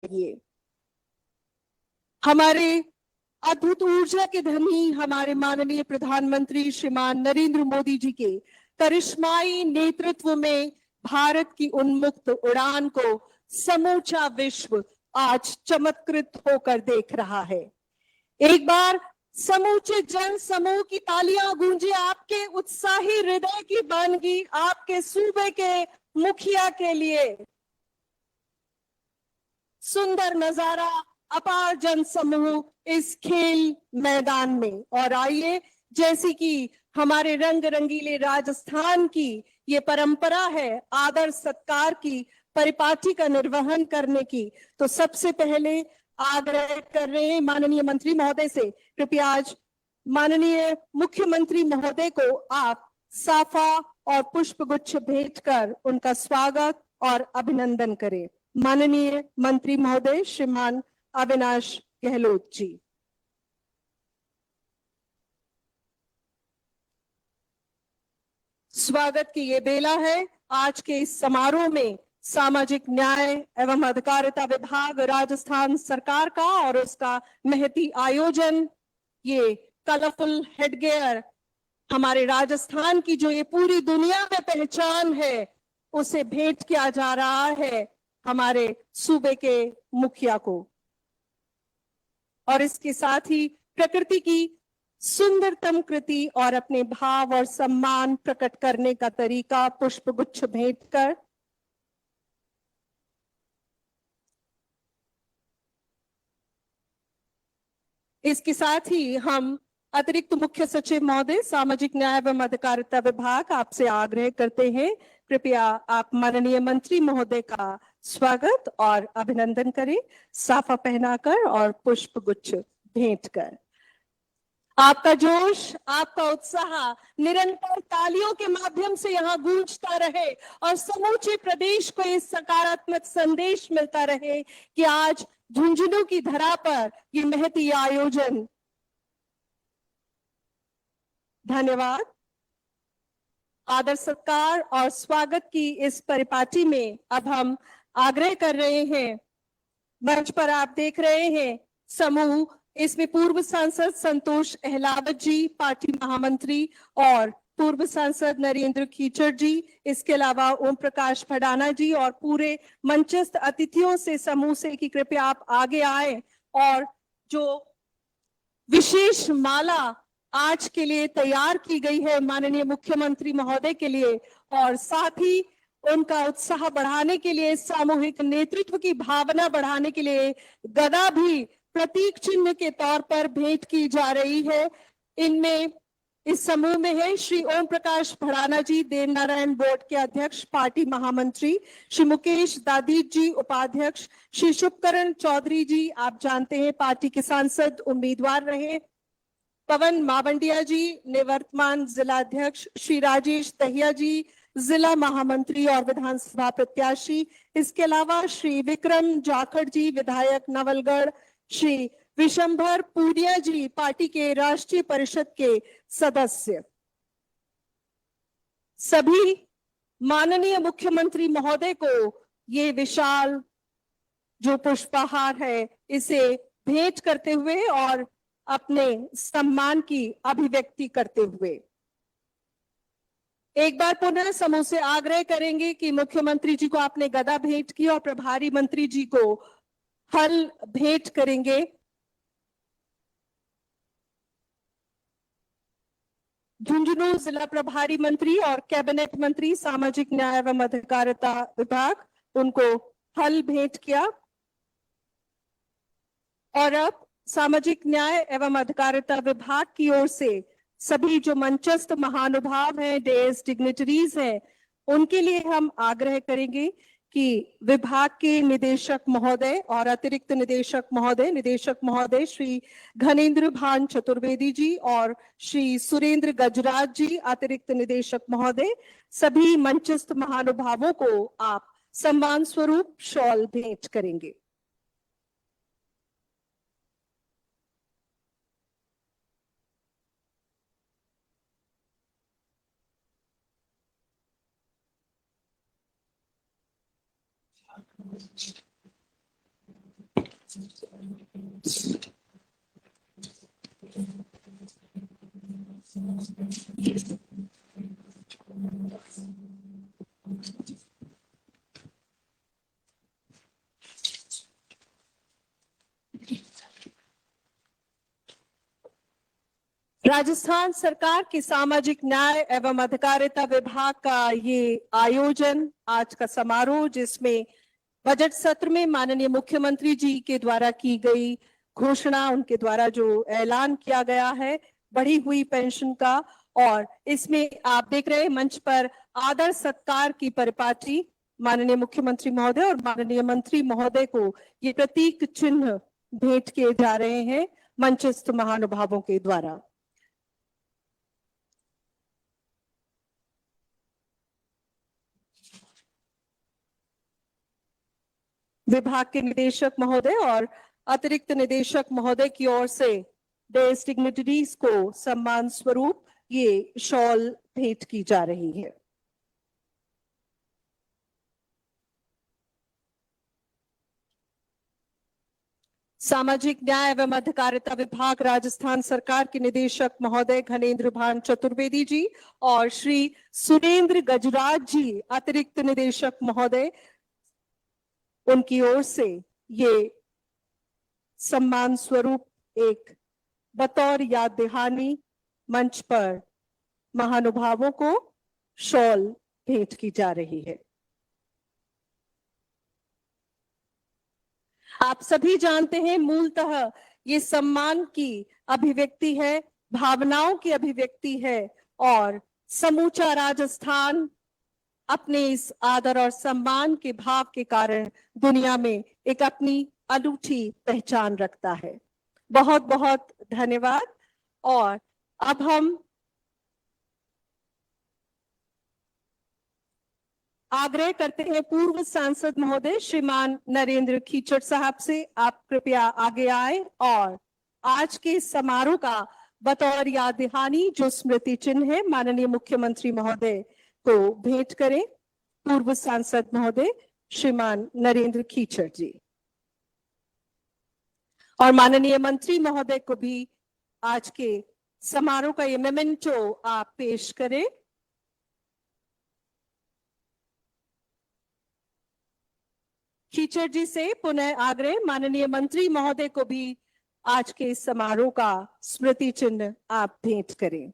चाहिए। हमारे अद्भुत ऊर्जा के धनी हमारे माननीय प्रधानमंत्री श्रीमान नरेंद्र मोदी जी के करिश्माई नेतृत्व में भारत की उन्मुक्त उड़ान को समूचा विश्व आज चमत्कृत होकर देख रहा है। एक बार समूचे जन समूह की तालियां गूंजे आपके उत्साही हृदय की बानगी आपके सूबे के मुखिया के लिए। सुंदर नजारा, अपार जन समूह इस खेल मैदान में। और आइए, जैसी कि हमारे रंग रंगीले राजस्थान की ये परंपरा है आदर सत्कार की, परिपाटी का निर्वहन करने की, तो सबसे पहले आग्रह कर रहे हैं माननीय मंत्री महोदय से, कृपया आज माननीय मुख्यमंत्री महोदय को आप साफा और पुष्पगुच्छ भेंट कर उनका स्वागत और अभिनंदन करें। माननीय मंत्री महोदय श्रीमान अविनाश गहलोत जी। स्वागत की ये बेला है। आज के इस समारोह में सामाजिक न्याय एवं अधिकारिता विभाग राजस्थान सरकार का और उसका महती आयोजन, ये कलरफुल हेडगियर हमारे राजस्थान की जो ये पूरी दुनिया में पहचान है, उसे भेंट किया जा रहा है हमारे सूबे के मुखिया को। और इसके साथ ही प्रकृति की सुंदरतम कृति और अपने भाव और सम्मान प्रकट करने का तरीका पुष्पगुच्छ भेंट कर इसके साथ ही हम अतिरिक्त मुख्य सचिव महोदय सामाजिक न्याय एवं अधिकारिता विभाग आपसे आग्रह करते हैं, कृपया आप माननीय मंत्री महोदय का स्वागत और अभिनंदन करें, साफा पहनाकर और पुष्पगुच्छ भेंट कर। आपका जोश, आपका उत्साह निरंतर तालियों के माध्यम से यहाँ गूंजता रहे और समूचे प्रदेश को इस सकारात्मक संदेश मिलता रहे कि आज झुंझुनू की धरा पर ये महती आयोजन। धन्यवाद। आदर सत्कार और स्वागत की इस परिपाटी में अब हम आग्रह कर रहे हैं, मंच पर आप देख रहे हैं समूह, इसमें पूर्व सांसद संतोष अहलावत जी पार्टी महामंत्री और पूर्व सांसद नरेंद्र कीचड़ जी, इसके अलावा ओम प्रकाश भडाना जी और पूरे मंचस्थ अतिथियों से समूह से कि कृपया आप आगे आए और जो विशेष माला आज के लिए तैयार की गई है माननीय मुख्यमंत्री महोदय के लिए, और साथ ही उनका उत्साह बढ़ाने के लिए, सामूहिक नेतृत्व की भावना बढ़ाने के लिए गदा भी प्रतीक चिन्ह के तौर पर भेंट की जा रही है। इनमें इस समूह में है श्री ओम प्रकाश भडाना जी, देवनारायण बोर्ड के अध्यक्ष पार्टी महामंत्री, श्री मुकेश दादीज जी उपाध्यक्ष, श्री शुभकरण चौधरी जी आप जानते हैं पार्टी के सांसद उम्मीदवार रहे, पवन मावंडिया जी निवर्तमान जिलाध्यक्ष, श्री राजेश दहिया जी जिला महामंत्री और विधानसभा प्रत्याशी, इसके अलावा श्री विक्रम जाखड़ जी विधायक नवलगढ़, श्री विशंभर पूडिया जी पार्टी के राष्ट्रीय परिषद के सदस्य। सभी माननीय मुख्यमंत्री महोदय को ये विशाल जो पुष्पहार है इसे भेंट करते हुए और अपने सम्मान की अभिव्यक्ति करते हुए एक बार पुनः समूह से आग्रह करेंगे कि मुख्यमंत्री जी को आपने गदा भेंट की और प्रभारी मंत्री जी को हल भेंट करेंगे। झुंझुनू जिला प्रभारी मंत्री और कैबिनेट मंत्री सामाजिक न्याय एवं अधिकारिता विभाग, उनको हल भेंट किया। और अब सामाजिक न्याय एवं अधिकारिता विभाग की ओर से सभी जो मंचस्थ महानुभाव हैं, डेज डिग्निटरीज हैं, उनके लिए हम आग्रह करेंगे कि विभाग के निदेशक महोदय और अतिरिक्त निदेशक महोदय श्री घनेन्द्र भान चतुर्वेदी जी और श्री सुरेंद्र गजराज जी अतिरिक्त निदेशक महोदय, सभी मंचस्थ महानुभावों को आप सम्मान स्वरूप शॉल भेंट करेंगे। राजस्थान सरकार की सामाजिक न्याय एवं अधिकारिता विभाग का ये आयोजन, आज का समारोह, जिसमें बजट सत्र में माननीय मुख्यमंत्री जी के द्वारा की गई घोषणा, उनके द्वारा जो ऐलान किया गया है बढ़ी हुई पेंशन का, और इसमें आप देख रहे हैं मंच पर आदर सत्कार की परिपाटी माननीय मुख्यमंत्री महोदय और माननीय मंत्री महोदय को ये प्रतीक चिन्ह भेंट किए जा रहे हैं मंचस्थ महानुभावों के द्वारा। विभाग के निदेशक महोदय और अतिरिक्त निदेशक महोदय की ओर से डेस डिग्निटरीज को सम्मान स्वरूप ये शॉल भेंट की जा रही है। सामाजिक न्याय एवं अधिकारिता विभाग राजस्थान सरकार के निदेशक महोदय घनेन्द्र भान चतुर्वेदी जी और श्री सुरेंद्र गजराज जी अतिरिक्त निदेशक महोदय, उनकी ओर से ये सम्मान स्वरूप एक बतौर याद दहानी मंच पर महानुभावों को शॉल भेंट की जा रही है। आप सभी जानते हैं मूलतः ये सम्मान की अभिव्यक्ति है, भावनाओं की अभिव्यक्ति है, और समूचा राजस्थान अपने इस आदर और सम्मान के भाव के कारण दुनिया में एक अपनी अनूठी पहचान रखता है। बहुत बहुत धन्यवाद। और अब हम आग्रह करते हैं पूर्व सांसद महोदय श्रीमान नरेंद्र खीचड़ साहब से, आप कृपया आगे आए और आज के समारोह का बतौर याद दहानी जो स्मृति चिन्ह है माननीय मुख्यमंत्री महोदय को भेंट करें। पूर्व सांसद महोदय श्रीमान नरेंद्र खीचड़ जी, और माननीय मंत्री महोदय को भी आज के समारोह का ये मेमेंटो आप पेश करें। खीचड़ जी से पुनः आग्रह, माननीय मंत्री महोदय को भी आज के इस समारोह का स्मृति चिन्ह आप भेंट करें।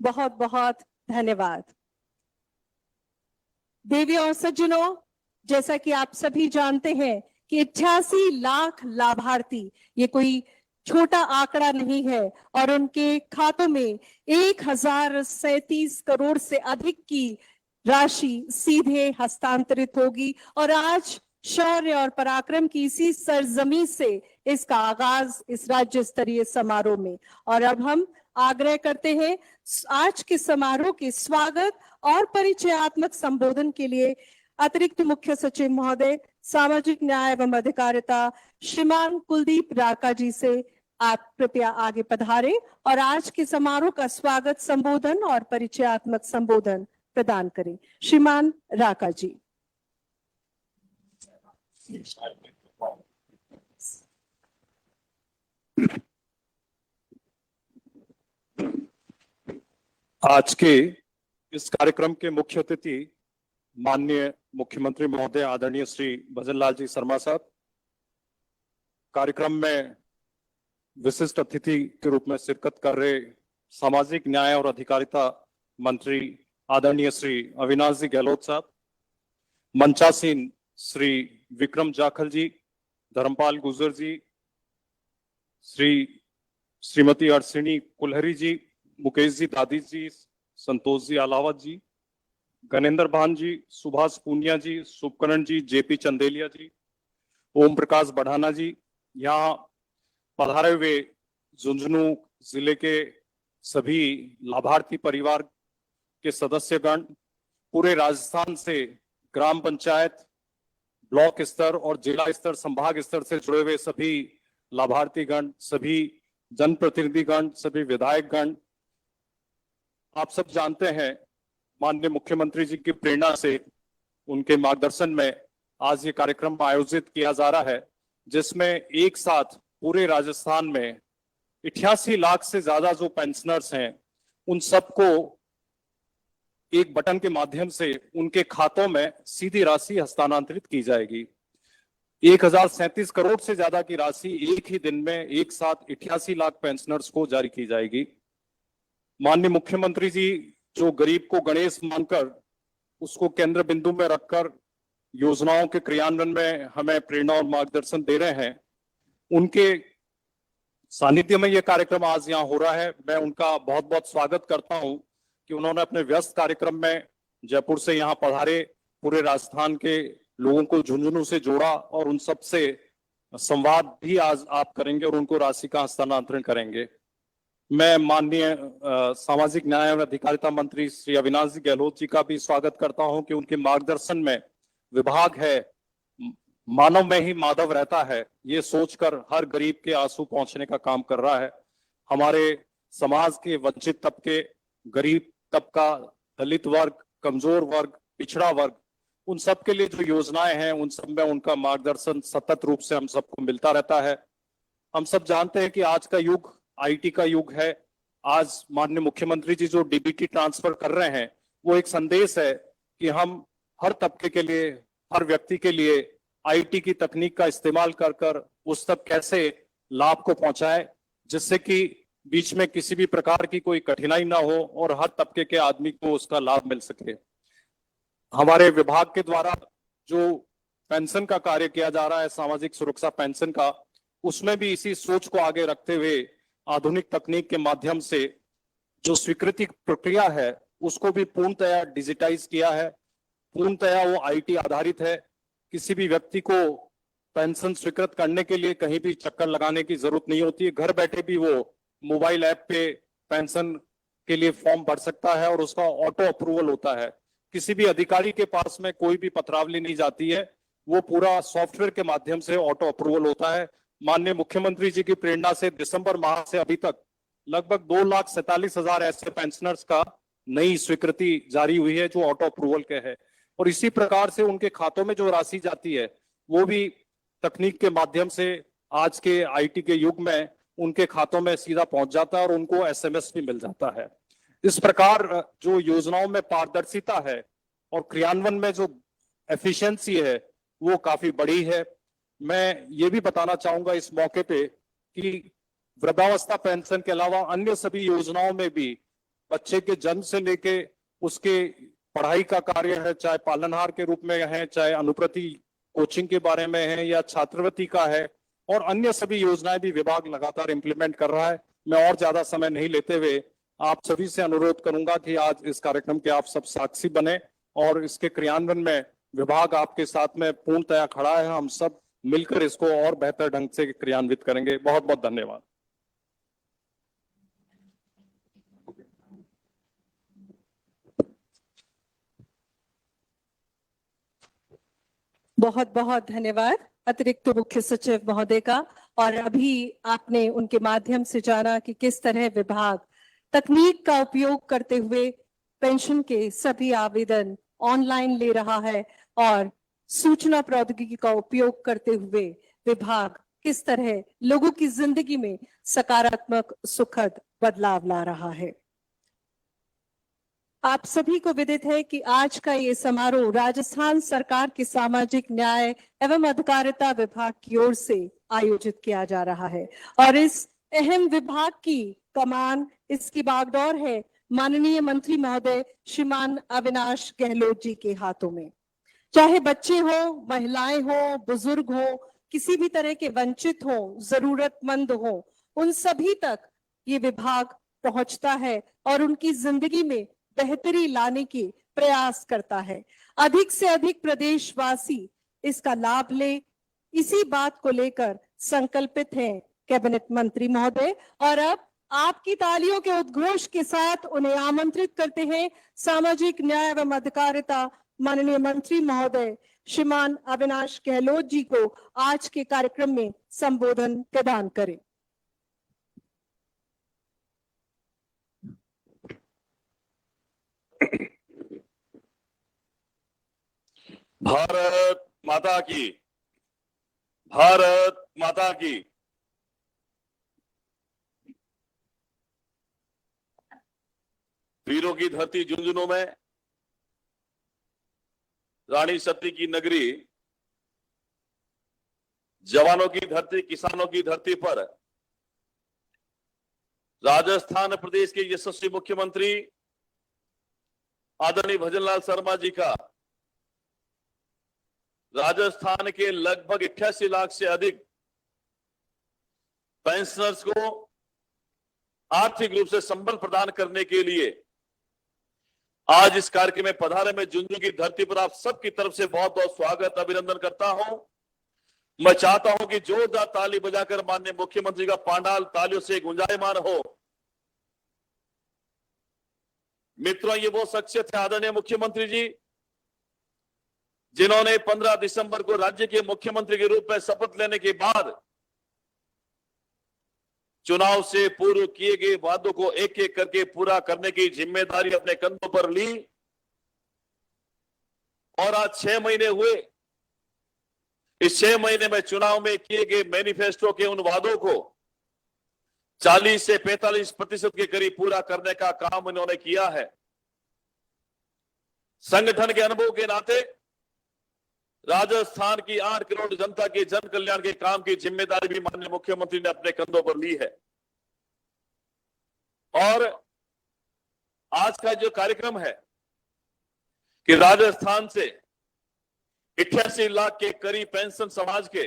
बहुत बहुत धन्यवाद। देवियों और सज्जनों, जैसा कि आप सभी जानते हैं कि 88 लाख लाभार्थी ये कोई छोटा आंकड़ा नहीं है, और उनके खातों में 1037 करोड़ से अधिक की राशि सीधे हस्तांतरित होगी। और आज शौर्य और पराक्रम की इसी सरजमी से इसका आगाज इस राज्य स्तरीय समारोह में। और अब हम आग्रह करते हैं आज के समारोह के स्वागत और परिचयात्मक संबोधन के लिए अतिरिक्त मुख्य सचिव महोदय सामाजिक न्याय एवं अधिकारिता श्रीमान कुलदीप राका जी से आप कृपया आगे पधारें और आज के समारोह का स्वागत संबोधन और परिचयात्मक संबोधन प्रदान करें। श्रीमान राका जी। आज के इस कार्यक्रम के मुख्य अतिथि माननीय मुख्यमंत्री महोदय आदरणीय श्री भजनलाल जी शर्मा साहब, कार्यक्रम में विशिष्ट अतिथि के रूप में शिरकत कर रहे सामाजिक न्याय और अधिकारिता मंत्री आदरणीय श्री अविनाश जी गहलोत साहब, मंचासीन श्री विक्रम जाखल जी, धर्मपाल गुजर जी, श्रीमती अर्शिनी कुलहरी जी, मुकेश जी दादी जी, संतोष जी अलावत जी, गनेंद्र भान जी, सुभाष पूनिया जी, शुभकरण जी, जेपी चंदेलिया जी, ओम प्रकाश बढ़ाना जी, यहाँ पधारे हुए झुंझुनू जिले के सभी लाभार्थी परिवार के सदस्यगण, पूरे राजस्थान से ग्राम पंचायत, ब्लॉक स्तर और जिला स्तर, संभाग स्तर से जुड़े हुए सभी लाभार्थीगण, सभी जनप्रतिनिधिगण, सभी विधायकगण, आप सब जानते हैं माननीय मुख्यमंत्री जी की प्रेरणा से, उनके मार्गदर्शन में आज ये कार्यक्रम आयोजित किया जा रहा है, जिसमें एक साथ पूरे राजस्थान में 88 लाख से ज्यादा जो पेंशनर्स हैं, उन सबको एक बटन के माध्यम से उनके खातों में सीधी राशि हस्तांतरित की जाएगी। 1037 करोड़ से ज्यादा की राशि एक ही दिन में एक साथ 88 लाख पेंशनर्स को जारी की जाएगी। माननीय मुख्यमंत्री जी जो गरीब को गणेश मानकर उसको केंद्र बिंदु में रखकर योजनाओं के क्रियान्वयन में हमें प्रेरणा और मार्गदर्शन दे रहे हैं, उनके सानिध्य में यह कार्यक्रम आज यहाँ हो रहा है। मैं उनका बहुत बहुत स्वागत करता हूं कि उन्होंने अपने व्यस्त कार्यक्रम में जयपुर से यहाँ पधारे, पूरे राजस्थान के लोगों को झुंझुनू से जोड़ा और उन सब से संवाद भी आज आप करेंगे और उनको राशि का हस्तांतरण करेंगे। मैं माननीय सामाजिक न्याय और अधिकारिता मंत्री श्री अविनाश जी गहलोत जी का भी स्वागत करता हूं कि उनके मार्गदर्शन में विभाग है मानव में ही माधव रहता है, ये सोचकर हर गरीब के आंसू पहुंचने का काम कर रहा है। हमारे समाज के वंचित तबके, गरीब तबका, दलित वर्ग, कमजोर वर्ग, पिछड़ा वर्ग, उन सब के लिए जो योजनाएं हैं उन सब में उनका मार्गदर्शन सतत रूप से हम सबको मिलता रहता है। हम सब जानते हैं कि आज का युग आईटी का युग है। आज माननीय मुख्यमंत्री जी जो डीबीटी ट्रांसफर कर रहे हैं, वो एक संदेश है कि हम हर तबके के लिए, हर व्यक्ति के लिए आईटी की तकनीक का इस्तेमाल कर कर उस तक कैसे लाभ को पहुंचाए, जिससे कि बीच में किसी भी प्रकार की कोई कठिनाई ना हो और हर तबके के आदमी को उसका लाभ मिल सके। हमारे विभाग के द्वारा जो पेंशन का कार्य किया जा रहा है, सामाजिक सुरक्षा पेंशन का, उसमें भी इसी सोच को आगे रखते हुए आधुनिक तकनीक के माध्यम से जो स्वीकृति प्रक्रिया है उसको भी पूर्णतया डिजिटाइज किया है। पूर्णतया वो आईटी आधारित है। किसी भी व्यक्ति को पेंशन स्वीकृत करने के लिए कहीं भी चक्कर लगाने की जरूरत नहीं होती है। घर बैठे भी वो मोबाइल ऐप पे पेंशन के लिए फॉर्म भर सकता है और उसका ऑटो अप्रूवल होता है। किसी भी अधिकारी के पास में कोई भी पत्रावली नहीं जाती है, वो पूरा सॉफ्टवेयर के माध्यम से ऑटो अप्रूवल होता है। माननीय मुख्यमंत्री जी की प्रेरणा से दिसंबर माह से अभी तक लगभग 2,47,000 ऐसे पेंशनर्स का नई स्वीकृति जारी हुई है जो ऑटो अप्रूवल के है, और इसी प्रकार से उनके खातों में जो राशि जाती है वो भी तकनीक के माध्यम से आज के आईटी के युग में उनके खातों में सीधा पहुंच जाता है और उनको एसएमएस भी मिल जाता है। इस प्रकार जो योजनाओं में पारदर्शिता है और क्रियान्वयन में जो एफिशिएंसी है वो काफी बड़ी है। मैं ये भी बताना चाहूंगा इस मौके पे कि वृद्धावस्था पेंशन के अलावा अन्य सभी योजनाओं में भी बच्चे के जन्म से लेके उसके पढ़ाई का कार्य है, चाहे पालनहार के रूप में है, चाहे अनुप्रति कोचिंग के बारे में है या छात्रवृत्ति का है, और अन्य सभी योजनाएं भी विभाग लगातार इंप्लीमेंट कर रहा है। मैं और ज्यादा समय नहीं लेते हुए आप सभी से अनुरोध करूंगा कि आज इस कार्यक्रम के आप सब साक्षी बने और इसके क्रियान्वयन में विभाग आपके साथ में पूर्णतया खड़ा है। हम सब मिलकर इसको और बेहतर ढंग से क्रियान्वित करेंगे। बहुत बहुत धन्यवाद। बहुत बहुत धन्यवाद अतिरिक्त मुख्य सचिव महोदय का। और अभी आपने उनके माध्यम से जाना कि किस तरह विभाग तकनीक का उपयोग करते हुए पेंशन के सभी आवेदन ऑनलाइन ले रहा है और सूचना प्रौद्योगिकी का उपयोग करते हुए विभाग किस तरह लोगों की जिंदगी में सकारात्मक सुखद बदलाव ला रहा है। आप सभी को विदित है कि आज का ये समारोह राजस्थान सरकार के सामाजिक न्याय एवं अधिकारिता विभाग की ओर से आयोजित किया जा रहा है और इस अहम विभाग की कमान, इसकी बागडोर है माननीय मंत्री महोदय श्रीमान अविनाश गहलोत जी के हाथों में। चाहे बच्चे हो, महिलाएं हो, बुजुर्ग हो, किसी भी तरह के वंचित हो, जरूरतमंद हो, उन सभी तक ये विभाग पहुंचता है और उनकी जिंदगी में बेहतरी लाने की प्रयास करता है। अधिक से अधिक प्रदेशवासी इसका लाभ ले, इसी बात को लेकर संकल्पित हैं कैबिनेट मंत्री महोदय। और अब आपकी तालियों के उद्घोष के साथ उन्हें आमंत्रित करते हैं सामाजिक न्याय एवं अधिकारिता माननीय मंत्री महोदय श्रीमान अविनाश गहलोत जी को आज के कार्यक्रम में संबोधन प्रदान करें। भारत माता की, भारत माता की। वीरों की धरती झुंझुनू में रानी सती की नगरी, जवानों की धरती, किसानों की धरती पर राजस्थान प्रदेश के यशस्वी मुख्यमंत्री आदरणीय भजनलाल शर्मा जी का राजस्थान के लगभग 88 लाख से अधिक पेंशनर्स को आर्थिक रूप से संबल प्रदान करने के लिए आज इस कार्यक्रम में पधारे। मैं झुंझुनू की धरती पर आप सबकी तरफ से बहुत बहुत स्वागत अभिनंदन करता हूं। मैं चाहता हूं कि जोरदार ताली बजाकर माननीय मुख्यमंत्री का पांडाल तालियों से गुंजायमान हो। मित्रों, ये वो शख्सियत है आदरणीय मुख्यमंत्री जी, जिन्होंने 15 दिसंबर को राज्य के मुख्यमंत्री के रूप में शपथ लेने के बाद चुनाव से पूर्व किए गए वादों को एक एक करके पूरा करने की जिम्मेदारी अपने कंधों पर ली और आज 6 महीने हुए। इस 6 महीने में चुनाव में किए गए मैनिफेस्टो के उन वादों को 40 से 45% के करीब पूरा करने का काम इन्होंने किया है। संगठन के अनुभव के नाते राजस्थान की 8 करोड़ जनता के जन कल्याण के काम की जिम्मेदारी भी माननीय मुख्यमंत्री ने अपने कंधों पर ली है। और आज का जो कार्यक्रम है कि राजस्थान से 88 लाख के करीब पेंशन समाज के,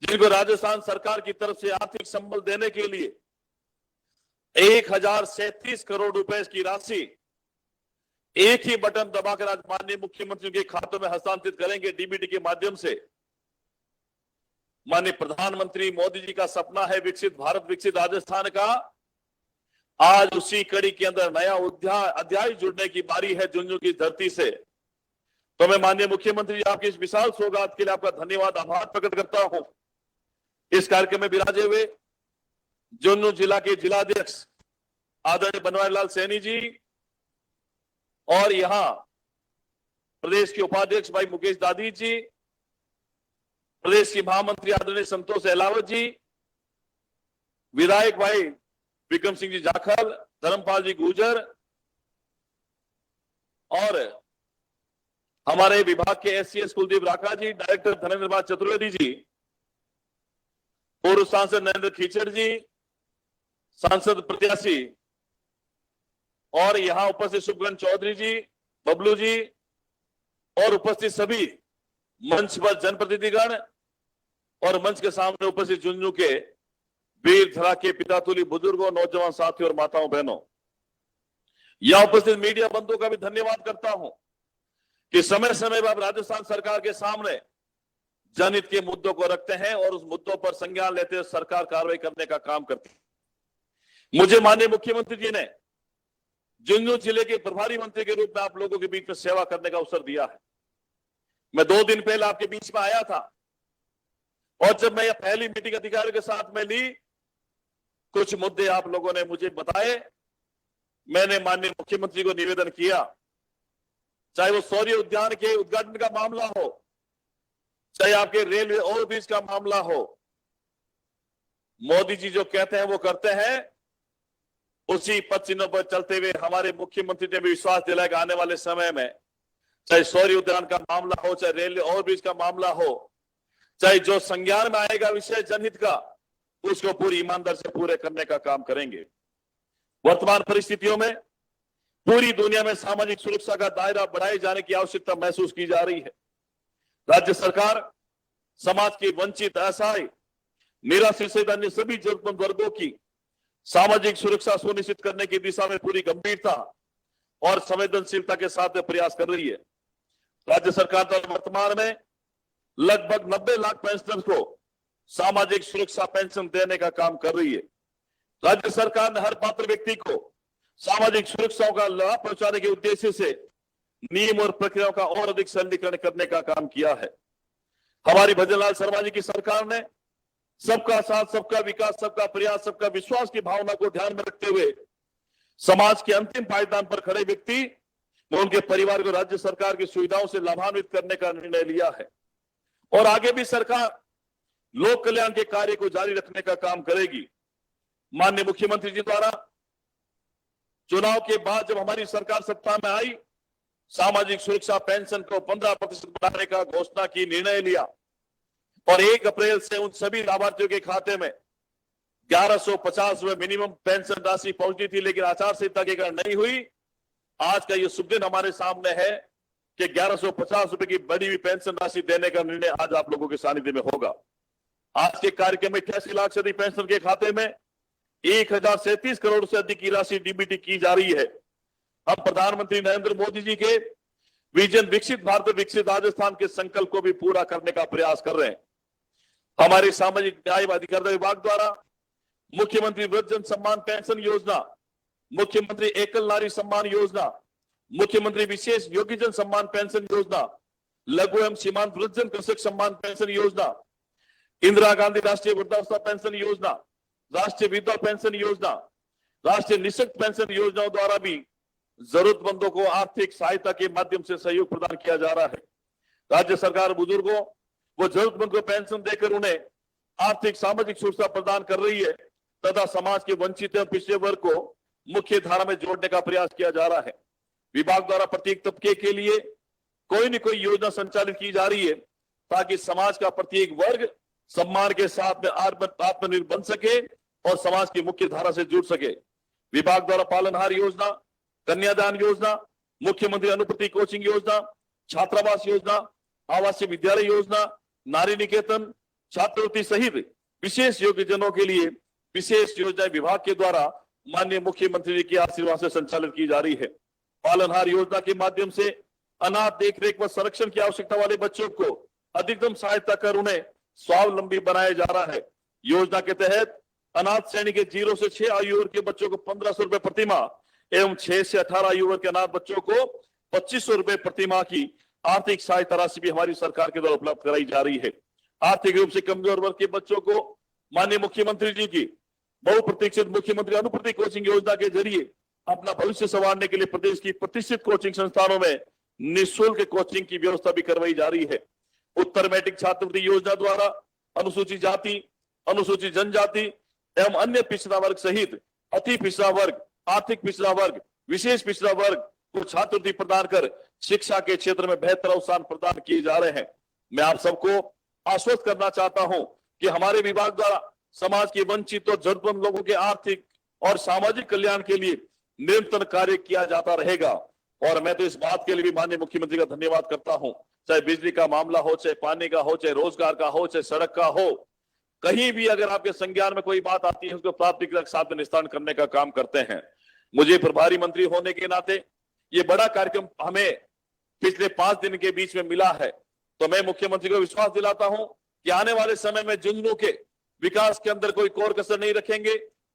जिनको राजस्थान सरकार की तरफ से आर्थिक संबल देने के लिए 1037 करोड़ रुपए की राशि एक ही बटन दबाकर आज माननीय मुख्यमंत्री के खातों में हस्तांतरित करेंगे डीबीटी के माध्यम से। माननीय प्रधानमंत्री मोदी जी का सपना है विकसित भारत, विकसित राजस्थान का। आज उसी कड़ी के अंदर नया अध्याय जुड़ने की बारी है झुंझुनू की धरती से। तो मैं माननीय मुख्यमंत्री जी आपकी इस विशाल सौगात के लिए आपका धन्यवाद, आभार प्रकट करता हूं। इस कार्यक्रम में विराजे हुए झुंझुनू जिला के जिलाध्यक्ष आदरणीय बनवारी लाल सैनी जी और यहां प्रदेश के उपाध्यक्ष भाई मुकेश दादी जी, प्रदेश के महामंत्री आदरणीय संतोष अहलावत जी, विधायक भाई विक्रम सिंह जी जाखल, धर्मपाल जी गुर्जर और हमारे विभाग के एससीएस कुलदीप राठा जी, डायरेक्टर धनेन्द्र चतुर्वेदी जी, पूर्व सांसद नरेंद्र खीचड़ जी, सांसद प्रत्याशी और यहां उपस्थित शुभगन चौधरी जी, बबलू जी और उपस्थित सभी मंच पर जनप्रतिनिधिगण और मंच के सामने उपस्थित झुंझुनू के वीर धरा के पिता तुल्य बुजुर्गों, नौजवान साथियों और माताओं बहनों, यहां उपस्थित मीडिया बंधुओं का भी धन्यवाद करता हूं कि समय समय पर आप राजस्थान सरकार के सामने जनहित के मुद्दों को रखते हैं और उस मुद्दों पर संज्ञान लेते हुए सरकार कार्रवाई करने का काम करती है। मुझे माननीय मुख्यमंत्री जी ने झुंझुनू जिले के प्रभारी मंत्री के रूप में आप लोगों के बीच में सेवा करने का अवसर दिया है। मैं 2 दिन पहले आपके बीच में आया था और जब मैं यह पहली मीटिंग अधिकारियों के साथ में ली, कुछ मुद्दे आप लोगों ने मुझे बताए। मैंने माननीय मुख्यमंत्री को निवेदन किया, चाहे वो सौर्य उद्यान के उद्घाटन का मामला हो, चाहे आपके रेलवे ओवरब्रिज का मामला हो, मोदी जी जो कहते हैं वो करते हैं। उसी पथ चिन्हों पर चलते हुए हमारे मुख्यमंत्री ने भी विश्वास दिलाया कि आने वाले समय में चाहे सौर्य उद्यान का मामला हो, चाहे रेलवे ओवरब्रिज का मामला हो, चाहे जो संज्ञान में आएगा विषय जनहित का, उसको पूरी ईमानदारी से पूरे करने का काम करेंगे। वर्तमान परिस्थितियों में पूरी दुनिया में सामाजिक सुरक्षा का दायरा बढ़ाए जाने की आवश्यकता महसूस की जा रही है। राज्य सरकार समाज के वंचित, असहाय, निराश्रित से अन्य सभी जरूरतमंद वर्गों की सामाजिक सुरक्षा सुनिश्चित करने की दिशा में पूरी गंभीरता और संवेदनशीलता के साथ प्रयास कर रही है। राज्य सरकार द्वारा वर्तमान में लगभग 90 लाख पेंशनर्स को सामाजिक सुरक्षा पेंशन देने का काम कर रही है। राज्य सरकार ने हर पात्र व्यक्ति को सामाजिक सुरक्षाओं का लाभ पहुंचाने के उद्देश्य से नियम और प्रक्रियाओं का और अधिक सरलीकरण करने का काम किया है। हमारी भजनलाल शर्मा जी की सरकार ने सबका साथ, सबका विकास, सबका प्रयास, सबका विश्वास की भावना को ध्यान में रखते हुए समाज के अंतिम पायदान पर खड़े व्यक्ति मैं उनके परिवार को राज्य सरकार की सुविधाओं से लाभान्वित करने का निर्णय लिया है और आगे भी सरकार लोक कल्याण के कार्य को जारी रखने का काम करेगी। माननीय मुख्यमंत्री जी द्वारा चुनाव के बाद जब हमारी सरकार सत्ता में आई, सामाजिक सुरक्षा पेंशन को 15% बढ़ाने का घोषणा की, निर्णय लिया और 1 अप्रैल से उन सभी लाभार्थियों के खाते में 1150 रुपए मिनिमम पेंशन राशि पहुंचती थी, लेकिन आचार संहिता के कारण नहीं हुई। आज का ये शुभ दिन हमारे सामने है कि 1150 रुपए की बढ़ी हुई पेंशन राशि देने का निर्णय आज आप लोगों के सानिध्य में होगा। आज के कार्यक्रम में 88 लाख से अधिक पेंशन के खाते में 1037 करोड़ से अधिक की राशि डीबीटी की जा रही है। हम प्रधानमंत्री नरेंद्र मोदी जी के विजन विकसित भारत विकसित राजस्थान के संकल्प को भी पूरा करने का प्रयास कर रहे हैं। हमारे सामाजिक न्याय व अधिकारिता विभाग द्वारा मुख्यमंत्री वृद्धजन सम्मान पेंशन योजना, मुख्यमंत्री एकल नारी सम्मान योजना, मुख्यमंत्री विशेष योग्यजन सम्मान पेंशन योजना, लघु एवं सीमांत वृद्धजन कृषक सम्मान पेंशन योजना, इंदिरा गांधी राष्ट्रीय वृद्धावस्था पेंशन योजना, राष्ट्रीय विधवा पेंशन योजना, राष्ट्रीय निःशक्त पेंशन योजनाओं द्वारा भी जरूरतमंदों को आर्थिक सहायता के माध्यम से सहयोग प्रदान किया जा रहा है। राज्य सरकार बुजुर्गों व जरूरतमंद को पेंशन देकर उन्हें आर्थिक सामाजिक सुरक्षा प्रदान कर रही है तथा समाज के वंचित एवं पिछड़े वर्ग को मुख्य धारा में जोड़ने का प्रयास किया जा रहा है। विभाग द्वारा प्रत्येक तबके के लिए कोई न कोई योजना संचालित की जा रही है ताकि समाज का प्रत्येक वर्ग सम्मान के साथ में आत्मनिर्भर बन सके और समाज की मुख्य धारा से जुड़ सके। विभाग द्वारा पालनहार योजना, कन्यादान योजना, मुख्यमंत्री अनुप्रति कोचिंग योजना, छात्रावास योजना, आवासीय विद्यालय योजना, नारी निकेतन, छात्रवृत्ति सहित विशेष योग्यजनों के लिए विशेष योजनाएं विभाग के द्वारा माननीय मुख्यमंत्री जी के आशीर्वाद से संचालित की जा रही है। पालनहार योजना के माध्यम से अनाथ देखरेख व संरक्षण की आवश्यकता वाले बच्चों को अधिकतम सहायता कर उन्हें स्वावलंबी बनाया जा रहा है। योजना के तहत अनाथ श्रेणी के 0 से 6 आयु वर्ग के बच्चों को 1500 रुपए प्रति माह एवं 6 से 18 आयु वर्ग के अनाथ बच्चों को 2500 रुपए प्रति माह की आर्थिक सहायता राशि भी हमारी सरकार के द्वारा उपलब्ध कराई जा रही है। आर्थिक रूप से कमजोर वर्ग के बच्चों को माननीय मुख्यमंत्री जी की बहुप्रतीक्षित मुख्यमंत्री अनुप्रति कोचिंग योजना के जरिए अपना भविष्य संवारने के लिए प्रदेश की प्रतिष्ठित कोचिंग संस्थानों में निःशुल्क कोचिंग की व्यवस्था भी करवाई जा रही है। उत्तर मैट्रिक छात्रवृत्ति योजना द्वारा अनुसूचित जाति, अनुसूचित जनजाति एवं अन्य पिछड़ा वर्ग सहित अति पिछड़ा वर्ग, आर्थिक पिछड़ा वर्ग, विशेष पिछड़ा वर्ग को छात्रवृत्ति प्रदान कर शिक्षा के क्षेत्र में बेहतर अवसर प्रदान किए जा रहे हैं। मैं आप सबको आश्वस्त करना चाहता हूं कि हमारे विभाग द्वारा समाज के वंचित और जरूरतमंद लोगों के आर्थिक और सामाजिक कल्याण के लिए निरंतर कार्य किया जाता रहेगा। और मैं तो इस बात के लिए भी माननीय मुख्यमंत्री का धन्यवाद करता हूं, चाहे बिजली का मामला हो, चाहे पानी का हो, चाहे रोजगार का हो, चाहे सड़क का हो, कहीं भी अगर आपके संज्ञान में कोई बात आती है उसको प्राथमिकता के साथ निस्तारण करने का काम करते हैं। मुझे प्रभारी मंत्री होने के नाते ये बड़ा कार्यक्रम हमें पिछले 5 दिन के बीच में मिला है, तो मैं मुख्यमंत्री को विश्वास दिलाता हूं कि आने वाले समय में झुंझुनू के विकास के अंदर कोई कोर कसर नहीं रखेंगे।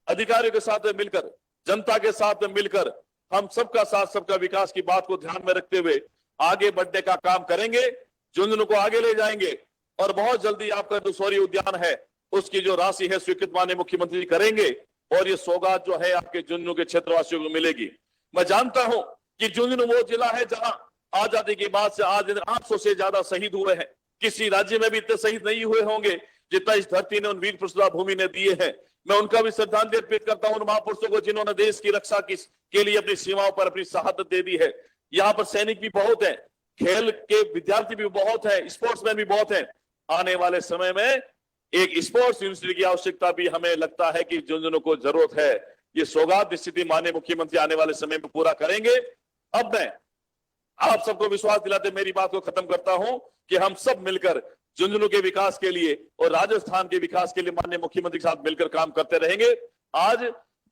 अधिकारियों के साथ मिलकर, जनता के साथ मिलकर हम सबका साथ सबका विकास की बात को ध्यान में रखते हुए आगे बढ़ने का काम करेंगे, झुंझुनू को आगे ले जाएंगे और बहुत जल्दी आपका जो सौर्य उद्यान है उसकी जो राशि है स्वीकृत माननीय मुख्यमंत्री करेंगे और ये सौगात जो है आपके झुंझुनू के क्षेत्रवासियों को मिलेगी। मैं जानता हूं कि झुंझुनू वो जिला है जहां आजादी के बाद से आज 800 से ज्यादा शहीद हुए हैं। किसी राज्य में भी इतने शहीद नहीं हुए होंगे जितना इस धरती ने उन वीर पुरुषों भूमि ने दिए हैं। मैं उनका भी श्रद्धांजलि अर्पित करता हूं उन महापुरुषों को जिन्होंने देश की रक्षा के लिए अपनी सीमाओं पर अपनी शहादत दे दी है। यहाँ पर सैनिक भी बहुत है, खेल के विद्यार्थी भी बहुत है, स्पोर्ट्समैन भी बहुत है। आने वाले समय में एक स्पोर्ट्स यूनिवर्सिटी की आवश्यकता भी हमें लगता है कि झुंझुनू को जरूरत है। ये सौगात स्थिति माननीय मुख्यमंत्री आने वाले समय में पूरा करेंगे। अब मैं आप सबको विश्वास दिलाते मेरी बात को खत्म करता हूं कि हम सब मिलकर झुंझुनू के विकास के लिए और राजस्थान के विकास के लिए माननीय मुख्यमंत्री के साथ मिलकर काम करते रहेंगे। आज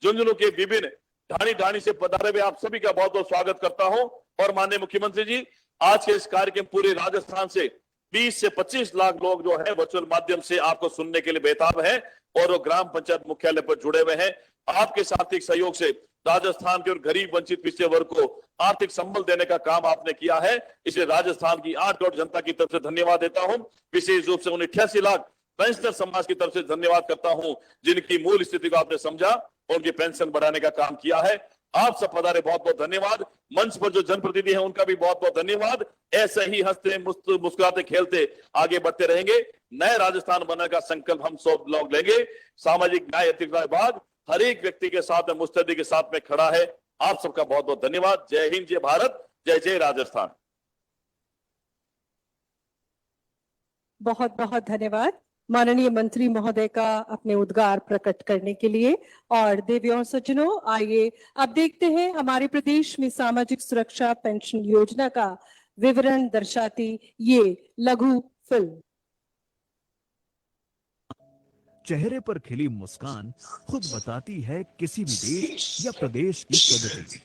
झुंझुनू के विभिन्न ढाणी ढाणी से पधारे हुए आप सभी का बहुत बहुत स्वागत करता हूं। और माननीय मुख्यमंत्री जी, आज के इस कार्यक्रम पूरे राजस्थान से 20 से 25 लाख लोग जो है वर्चुअल माध्यम से आपको सुनने के लिए बेताब है और वो ग्राम पंचायत मुख्यालय पर जुड़े हुए हैं। आपके आर्थिक सहयोग से राजस्थान के और गरीब वंचित पिछड़े वर्ग को आर्थिक संबल देने का काम आपने किया है, इसलिए राजस्थान की 8 करोड़ जनता की तरफ से धन्यवाद देता हूं। विशेष रूप से उन 88 लाख पेंशनर समाज की तरफ से धन्यवाद करता हूं जिनकी मूल स्थिति को आपने समझा और उनकी पेंशन बढ़ाने का काम किया है। आप सब पधारे, बहुत बहुत धन्यवाद। मंच पर जो जनप्रतिनिधि हैं उनका भी बहुत बहुत धन्यवाद। ऐसे ही हंसते मुस्कुराते खेलते आगे बढ़ते रहेंगे। नए राजस्थान बनने का संकल्प हम सब लोग लेंगे। सामाजिक न्याय अधिकारिता विभाग हर एक व्यक्ति के साथ में, मुस्तैदी के साथ में खड़ा है। आप सबका बहुत बहुत धन्यवाद। जय हिंद, जय भारत, जय जय राजस्थान। बहुत बहुत धन्यवाद माननीय मंत्री महोदय का अपने उद्गार प्रकट करने के लिए। और देवियों और सज्जनों, आइए अब देखते हैं हमारे प्रदेश में सामाजिक सुरक्षा पेंशन योजना का विवरण दर्शाती ये लघु फिल्म। चेहरे पर खिली मुस्कान खुद बताती है किसी भी देश या प्रदेश की प्रगति।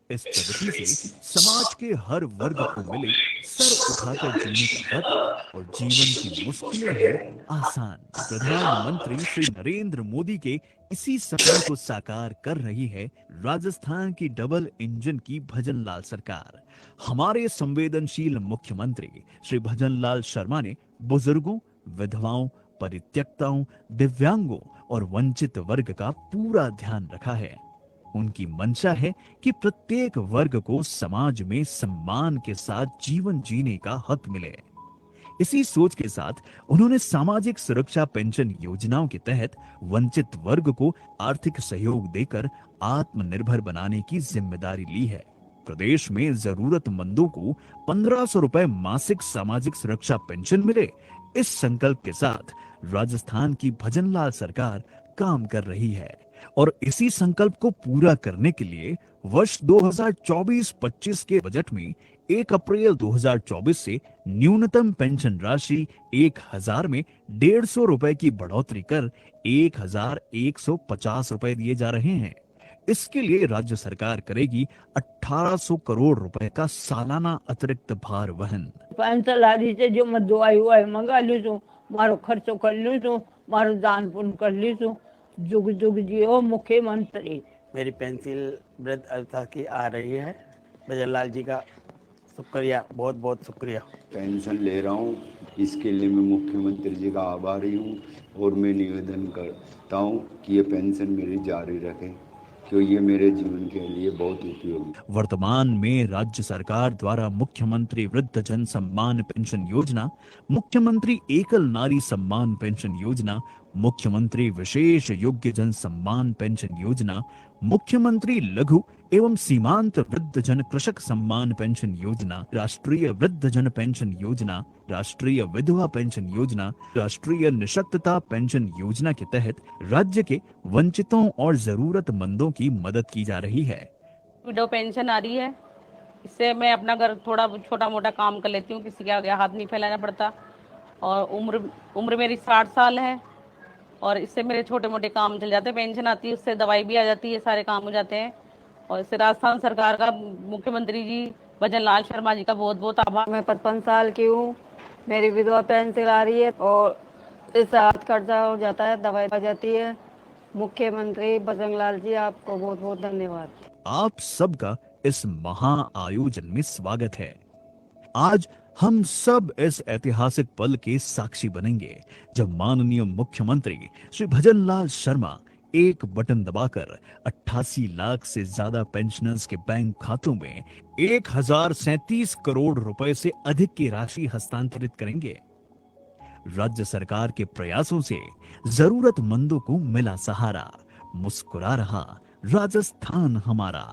इस प्रगति से समाज के हर वर्ग को मिले सर उठाकर जीने का हक और जीवन की मुश्किलें हो आसान। प्रधानमंत्री श्री नरेंद्र मोदी के इसी सपने को साकार कर रही है राजस्थान की डबल इंजन की भजनलाल सरकार। हमारे संवेदनशील मुख्यमंत्री श्री भजनलाल शर्मा ने बुजुर्गों, विधवाओं, परित्यक्ताओं, दिव्यांगों और वंचित वर्ग का पूरा ध्यान रखा है। उनकी मंशा है कि प्रत्येक वर्ग को समाज में सम्मान के साथ जीवन जीने का हक मिले। इसी सोच के साथ उन्होंने सामाजिक सुरक्षा पेंशन योजनाओं के तहत वंचित वर्ग को आर्थिक सहयोग देकर आत्मनिर्भर बनाने की जिम्मेदारी ली है। प्रदेश में जरूरतमंदों को 1500 रुपए मासिक सामाजिक सुरक्षा पेंशन मिले, इस संकल्प के साथ राजस्थान की भजनलाल सरकार काम कर रही है। और इसी संकल्प को पूरा करने के लिए वर्ष 2024-25 के बजट में 1 अप्रैल 2024 से न्यूनतम पेंशन राशि 1000 में 150 रुपए की बढ़ोतरी कर 1150 रुपए दिए जा रहे हैं। इसके लिए राज्य सरकार करेगी 1800 करोड़ रुपए का सालाना अतिरिक्त भार वहन। पेंशन लादी से जो मैं दवाई हुआ मंगा लूँ, मारो खर्चो कर लूँ, मारो दान पुण्य कर लूँ। जुग जुग जियो मुख्यमंत्री। मेरी पेंसिल वृद्ध अवस्था की आ रही है। भजनलाल जी का शुक्रिया, बहुत बहुत शुक्रिया। पेंशन ले रहा हूँ, इसके लिए मैं मुख्यमंत्री जी का आभारी हूँ और मैं निवेदन करता हूँ कि ये पेंशन मेरी जारी रखें, क्योंकि ये मेरे जीवन के लिए बहुत उपयोगी। वर्तमान में राज्य सरकार द्वारा मुख्यमंत्री वृद्ध जन सम्मान पेंशन योजना, मुख्यमंत्री एकल नारी सम्मान पेंशन योजना, मुख्यमंत्री विशेष योग्य जन सम्मान पेंशन योजना, मुख्यमंत्री लघु एवं सीमांत वृद्ध जन कृषक सम्मान पेंशन योजना, राष्ट्रीय वृद्ध जन पेंशन योजना, राष्ट्रीय विधवा पेंशन योजना, राष्ट्रीय निशक्तता पेंशन योजना के तहत राज्य के वंचितों और जरूरतमंदों की मदद की जा रही है। विडो पेंशन आ रही है, इससे मैं अपना घर थोड़ा छोटा मोटा काम कर लेती हूँ, किसी के आगे हाथ नहीं फैलाना पड़ता। और उम्र मेरी 60 साल है और इससे मेरे छोटे मोटे काम चल जाते हैं। पेंशन आती है, उससे दवाई भी आ जाती है, सारे काम हो जाते हैं। और इससे राजस्थान सरकार का, मुख्यमंत्री जी भजनलाल शर्मा जी का बहुत बहुत आभार। मैं 55 साल की हूँ, मेरी विधवा पेंशन आ रही है और इससे हाथ खर्चा हो जाता है, दवाई आ जाती है। मुख्यमंत्री भजनलाल जी, आपको बहुत बहुत धन्यवाद। आप सबका इस महा आयोजन में स्वागत है। आज हम सब इस ऐतिहासिक पल के साक्षी बनेंगे जब माननीय मुख्यमंत्री श्री भजनलाल शर्मा एक बटन दबाकर 88 लाख से ज्यादा पेंशनर्स के बैंक खातों में 1037 करोड़ रुपए से अधिक की राशि हस्तांतरित करेंगे। राज्य सरकार के प्रयासों से जरूरतमंदों को मिला सहारा। मुस्कुरा रहा राजस्थान हमारा।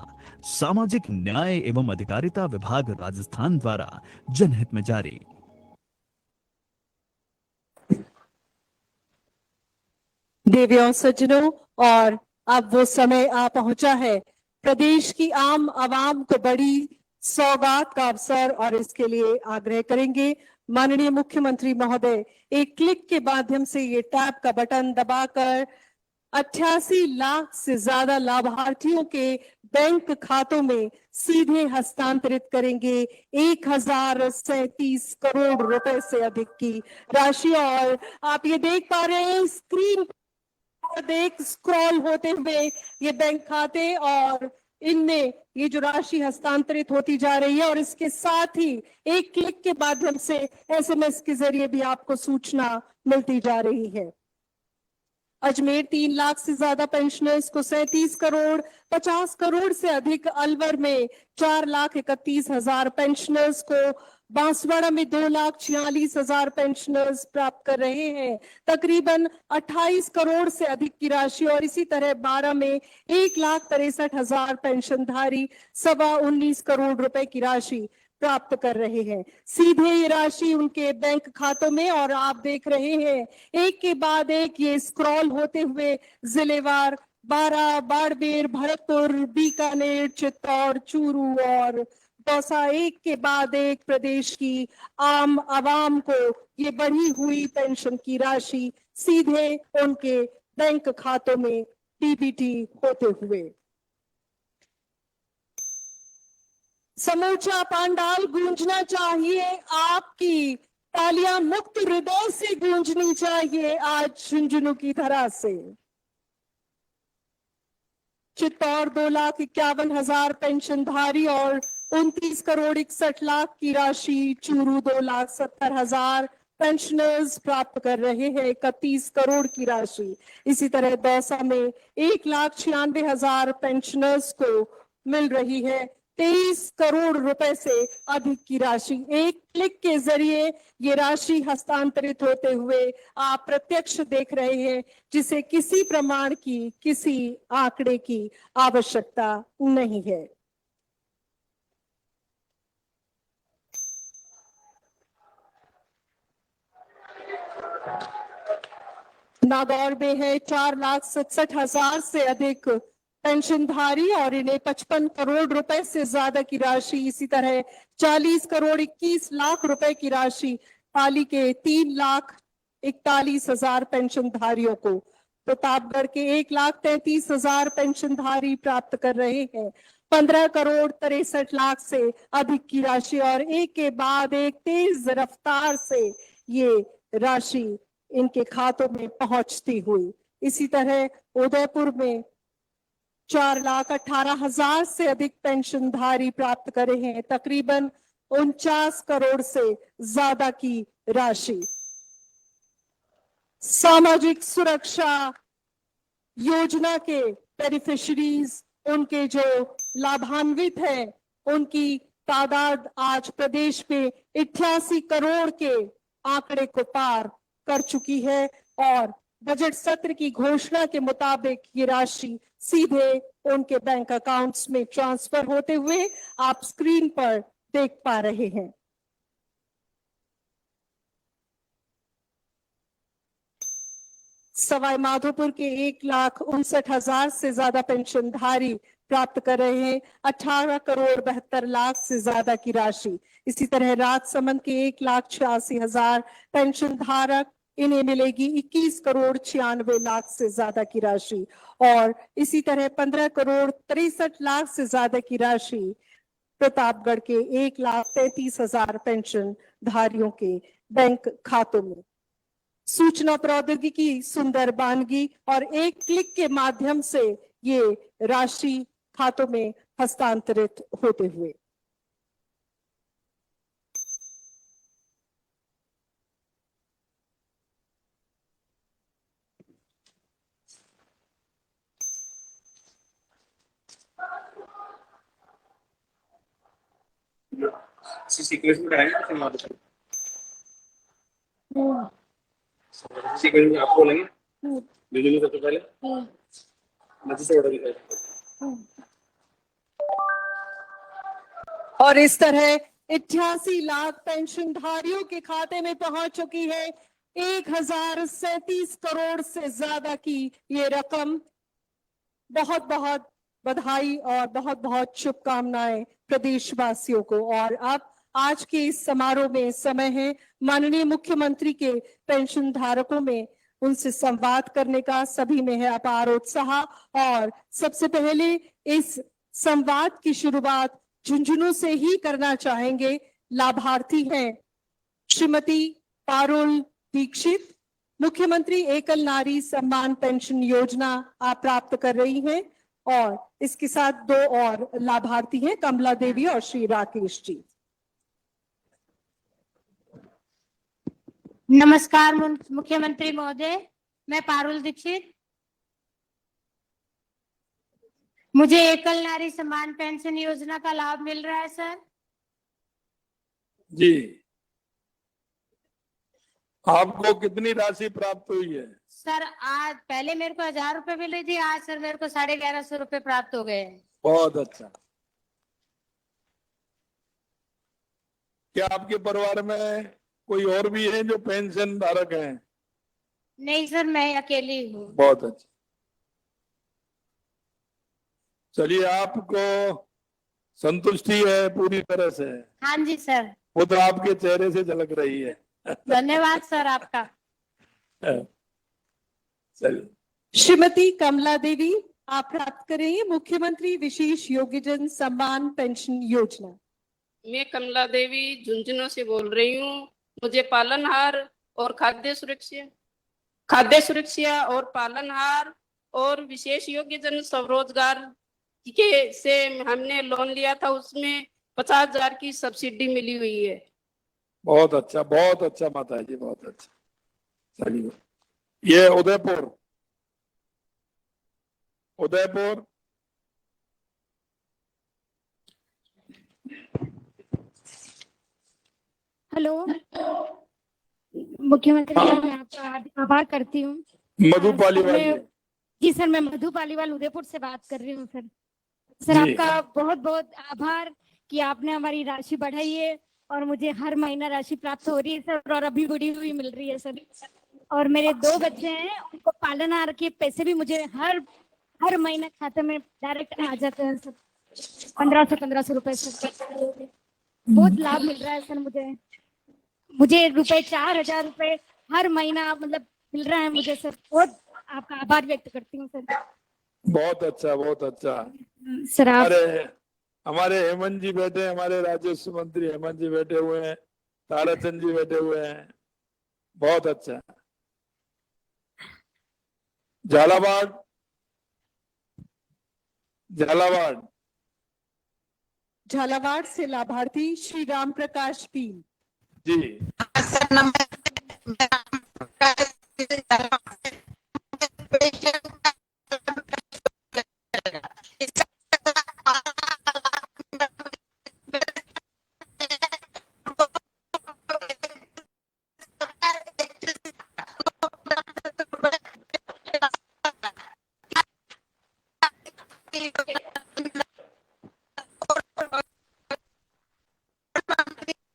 सामाजिक न्याय एवं अधिकारिता विभाग राजस्थान द्वारा जनहित में जारी। देवियों सज्जनों, और अब वो समय आ पहुंचा है प्रदेश की आम आवाम को बड़ी सौगात का अवसर, और इसके लिए आग्रह करेंगे माननीय मुख्यमंत्री महोदय एक क्लिक के माध्यम से ये टैब का बटन दबाकर 88 लाख से ज्यादा लाभार्थियों के बैंक खातों में सीधे हस्तांतरित करेंगे 1037 करोड़ रुपए से अधिक की राशि। और आप ये देख पा रहे हैं स्क्रीन पर, देख स्क्रॉल होते हुए ये बैंक खाते और इनमें ये जो राशि हस्तांतरित होती जा रही है। और इसके साथ ही एक क्लिक के माध्यम से SMS के जरिए भी आपको सूचना मिलती जा रही है। अजमेर 3 लाख से ज्यादा पेंशनर्स को 37 करोड़, 50 करोड़ से अधिक अलवर में 4,31,000 पेंशनर्स को, बांसवाड़ा में 2,46,000 पेंशनर्स प्राप्त कर रहे हैं तकरीबन 28 करोड़ से अधिक की राशि, और इसी तरह 12 में 1,63,000 पेंशनधारी 19.25 करोड़ रुपए की राशि प्राप्त कर रहे हैं। सीधे ये राशि उनके बैंक खातों में, और आप देख रहे हैं एक के बाद एक ये स्क्रॉल होते हुए जिलेवार बारां, बाड़मेर, भरतपुर, बीकानेर, चित्तौड़, चूरू और दौसा, एक के बाद एक प्रदेश की आम आवाम को ये बढ़ी हुई पेंशन की राशि सीधे उनके बैंक खातों में डीबीटी होते हुए। समूचा पांडाल गूंजना चाहिए, आपकी तालियां मुक्त हृदय से गूंजनी चाहिए आज झुंझुनू की धरा से। चित्तौड़ 2,51,000 पेंशनधारी और 29 करोड़ 61 लाख की राशि, चूरू 2,70,000 पेंशनर्स प्राप्त कर रहे हैं 31 करोड़ की राशि। इसी तरह दौसा में 1,96,000 पेंशनर्स को मिल रही है 23 करोड़ रुपए से अधिक की राशि। एक क्लिक के जरिए ये राशि हस्तांतरित होते हुए आप प्रत्यक्ष देख रहे हैं, जिसे किसी प्रमाण की, किसी आंकड़े की आवश्यकता नहीं है। नागौर में है 4,67,000 से अधिक पेंशनधारी और इन्हें 55 करोड़ रुपए से ज्यादा की राशि, इसी तरह 40 करोड़ 21 लाख रुपए की राशि पाली के 3,41,000 पेंशनधारियों को। प्रतापगढ़ के 1,33,000 पेंशनधारी प्राप्त कर रहे हैं 15 करोड़ 63 लाख से अधिक की राशि, और एक के बाद एक तेज रफ्तार से ये राशि इनके खातों में पहुंचती हुई। इसी तरह उदयपुर में 4,18,000 से अधिक पेंशनधारी प्राप्त कर रहे हैं तकरीबन 49 करोड़ से ज्यादा की राशि। सामाजिक सुरक्षा योजना के बेनिफिशरीज, उनके जो लाभान्वित हैं, उनकी तादाद आज प्रदेश में 88 करोड़ के आंकड़े को पार कर चुकी है, और बजट सत्र की घोषणा के मुताबिक ये राशि सीधे उनके बैंक अकाउंट्स में ट्रांसफर होते हुए आप स्क्रीन पर देख पा रहे हैं। सवाई माधोपुर के 1,59,000 से ज्यादा पेंशनधारी प्राप्त कर रहे हैं 18 करोड़ 72 लाख से ज्यादा की राशि। इसी तरह राजसमंद के 1,86,000 पेंशन धारक, इन्हें मिलेगी 21 करोड़ 96 लाख से ज्यादा की राशि, और इसी तरह 15 करोड़ 63 लाख से ज्यादा की राशि प्रतापगढ़ के 1,33,000 पेंशन धारियों के बैंक खातों में। सूचना प्रौद्योगिकी सुंदर बानगी और एक क्लिक के माध्यम से ये राशि खातों में हस्तांतरित होते हुए। सीक्वेंस में कराएंगे सीक्वेंस में आपको बोलेंगे वीडियो सबसे पहले मजे से ऑर्डर और इस तरह 88 लाख पेंशनधारियों के खाते में पहुंच चुकी है 1,037 करोड़ से ज्यादा की ये रकम। बहुत बहुत बधाई और बहुत बहुत शुभकामनाएं प्रदेशवासियों को। और अब आज के इस समारोह में समय है माननीय मुख्यमंत्री के पेंशन धारकों में उनसे संवाद करने का। सभी में है अपार उत्साह और सबसे पहले इस संवाद की शुरुआत झुंझुनू से ही करना चाहेंगे। लाभार्थी हैं श्रीमती पारुल दीक्षित, मुख्यमंत्री एकल नारी सम्मान पेंशन योजना आप प्राप्त कर रही हैं, और इसके साथ दो और लाभार्थी हैं कमला देवी और श्री राकेश जी। नमस्कार मुख्यमंत्री महोदय, मैं पारुल दीक्षित मुझे एकल नारी समान पेंशन योजना का लाभ मिल रहा है सर। जी, आपको कितनी राशि प्राप्त हुई है? सर आज पहले मेरे को 1000 रुपए मिल रही थी, आज सर मेरे को 1150 रुपए प्राप्त हो गए हैं। बहुत अच्छा। क्या आपके परिवार में कोई और भी है जो पेंशन धारक हैं? नहीं सर, मैं अकेली हूँ। बहुत अच्छा। चलिए, आपको संतुष्टि है पूरी तरह से? हाँ जी सर। वो तो आपके चेहरे से झलक रही है। धन्यवाद सर आपका। चलिए, श्रीमती कमला देवी, आप प्राप्त करेंगे मुख्यमंत्री विशेष योग्यजन सम्मान पेंशन योजना। मैं कमला देवी झुंझुनू से बोल रही हूँ। मुझे पालनहार और खाद्य सुरक्षा और पालनहार और विशेष योग्यजन स्वरोजगार के से हमने लोन लिया था, उसमें 50,000 की सब्सिडी मिली हुई है। बहुत अच्छा माता जी, बहुत अच्छा। चलिए, ये उदयपुर हेलो मुख्यमंत्री जी, मैं आपका आभार करती हूँ। मधु पालीवाल जी। जी सर, मैं मधु पालीवाल उदयपुर से बात कर रही हूँ सर। सर जी। आपका बहुत बहुत आभार कि आपने हमारी राशि बढ़ाई है और मुझे हर महीना राशि प्राप्त हो रही है सर, और अभी बढ़ी हुई मिल रही है सर। और मेरे 2 बच्चे हैं, उनको पालनहार के पैसे भी मुझे हर महीने खाते में डायरेक्ट आ जाते हैं सर। 1500 रुपए सर, बहुत लाभ मिल रहा है सर। मुझे रुपए 4000 रुपए हर महीना मतलब मिल रहा है मुझे सर। बहुत आपका आभार व्यक्त करती हूँ सर। बहुत अच्छा सर आप हमारे हेमंत जी बैठे हैं, हमारे राजस्व मंत्री हेमंत जी बैठे हुए हैं, ताराचंद जी बैठे हुए हैं। बहुत अच्छा। झालावाड़ से लाभार्थी श्री राम प्रकाश पी जी।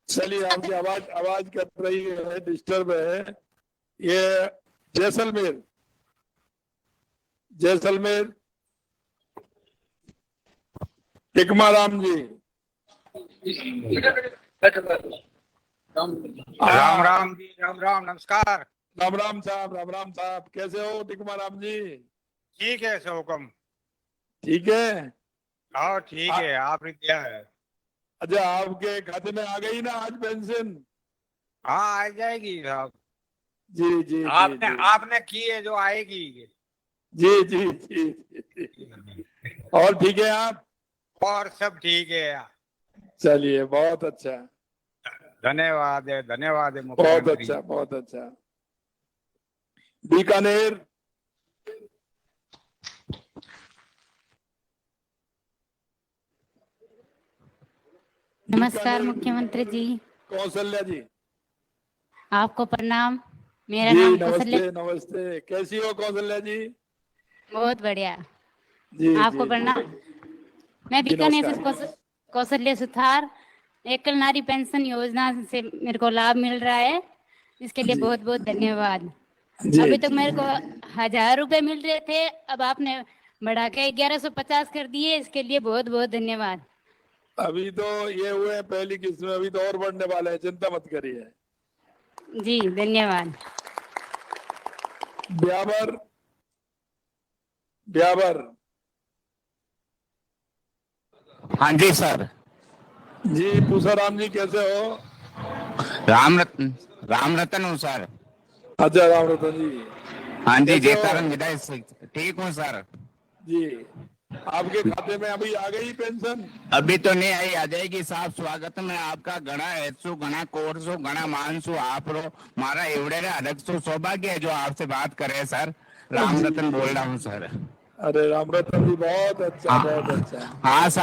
चलिए, आपकी आवाज कट रही है, डिस्टर्ब है। ये जैसलमेर टिकमाराम जी। राम राम जी, राम नमस्कार। राम साहब, कैसे हो टिकमाराम जी? ठीक है हुक्म। ठीक है। हाँ ठीक है, आपने दिया है। अच्छा, आपके खाते में आ गई ना आज पेंशन? हाँ आ जाएगी साहब। जी आपने की है जो आएगी। जी। और ठीक है आप? और सब ठीक है। चलिए, बहुत अच्छा। धन्यवाद है बहुत मुख्यमंत्री। अच्छा। बीकानेर नमस्कार मुख्यमंत्री जी, कौशल्या जी। आपको प्रणाम। मेरा जी नाम कौशल्या। नमस्ते। कैसी हो कौशल्या जी? बहुत बढ़िया। जी आपको प्रणाम। मैं बीकानेर से कौशल्या सुथार, एकल नारी पेंशन योजना से मेरे को लाभ मिल रहा है, इसके लिए बहुत बहुत धन्यवाद। अभी तक मेरे को 1000 रुपए मिल रहे थे, अब आपने बढ़ा के 1150 कर दिए, इसके लिए बहुत बहुत धन्यवाद। अभी तो ये हुए हैं पहली किस्त में, अभी तो और बढ़ने वाले हैं, चिंता मत करिए। जी धन्यवाद। ब्यावर। हाँ जी सर। जी पूसाराम जी, कैसे हो? राम रतन हूँ सर। अच्छा, राम रतन जी। हाँ जी, कैसे हो? जयतारण विधायक से ठीक हूँ सर। जी, आपके खाते में अभी आ गई पेंशन? अभी तो नहीं आई, आ जाएगी साहब। स्वागत में आपका घना हेतु, घना कोर्सो, घना मानसो आप रो मारा एवढे अध्यक्ष सौभाग्य है जो आपसे बात करे सर। राम रतन बोल रहा हूँ सर। अरे राम रतन जी बहुत अच्छा हाँ। बहुत अच्छा। हाँ सर,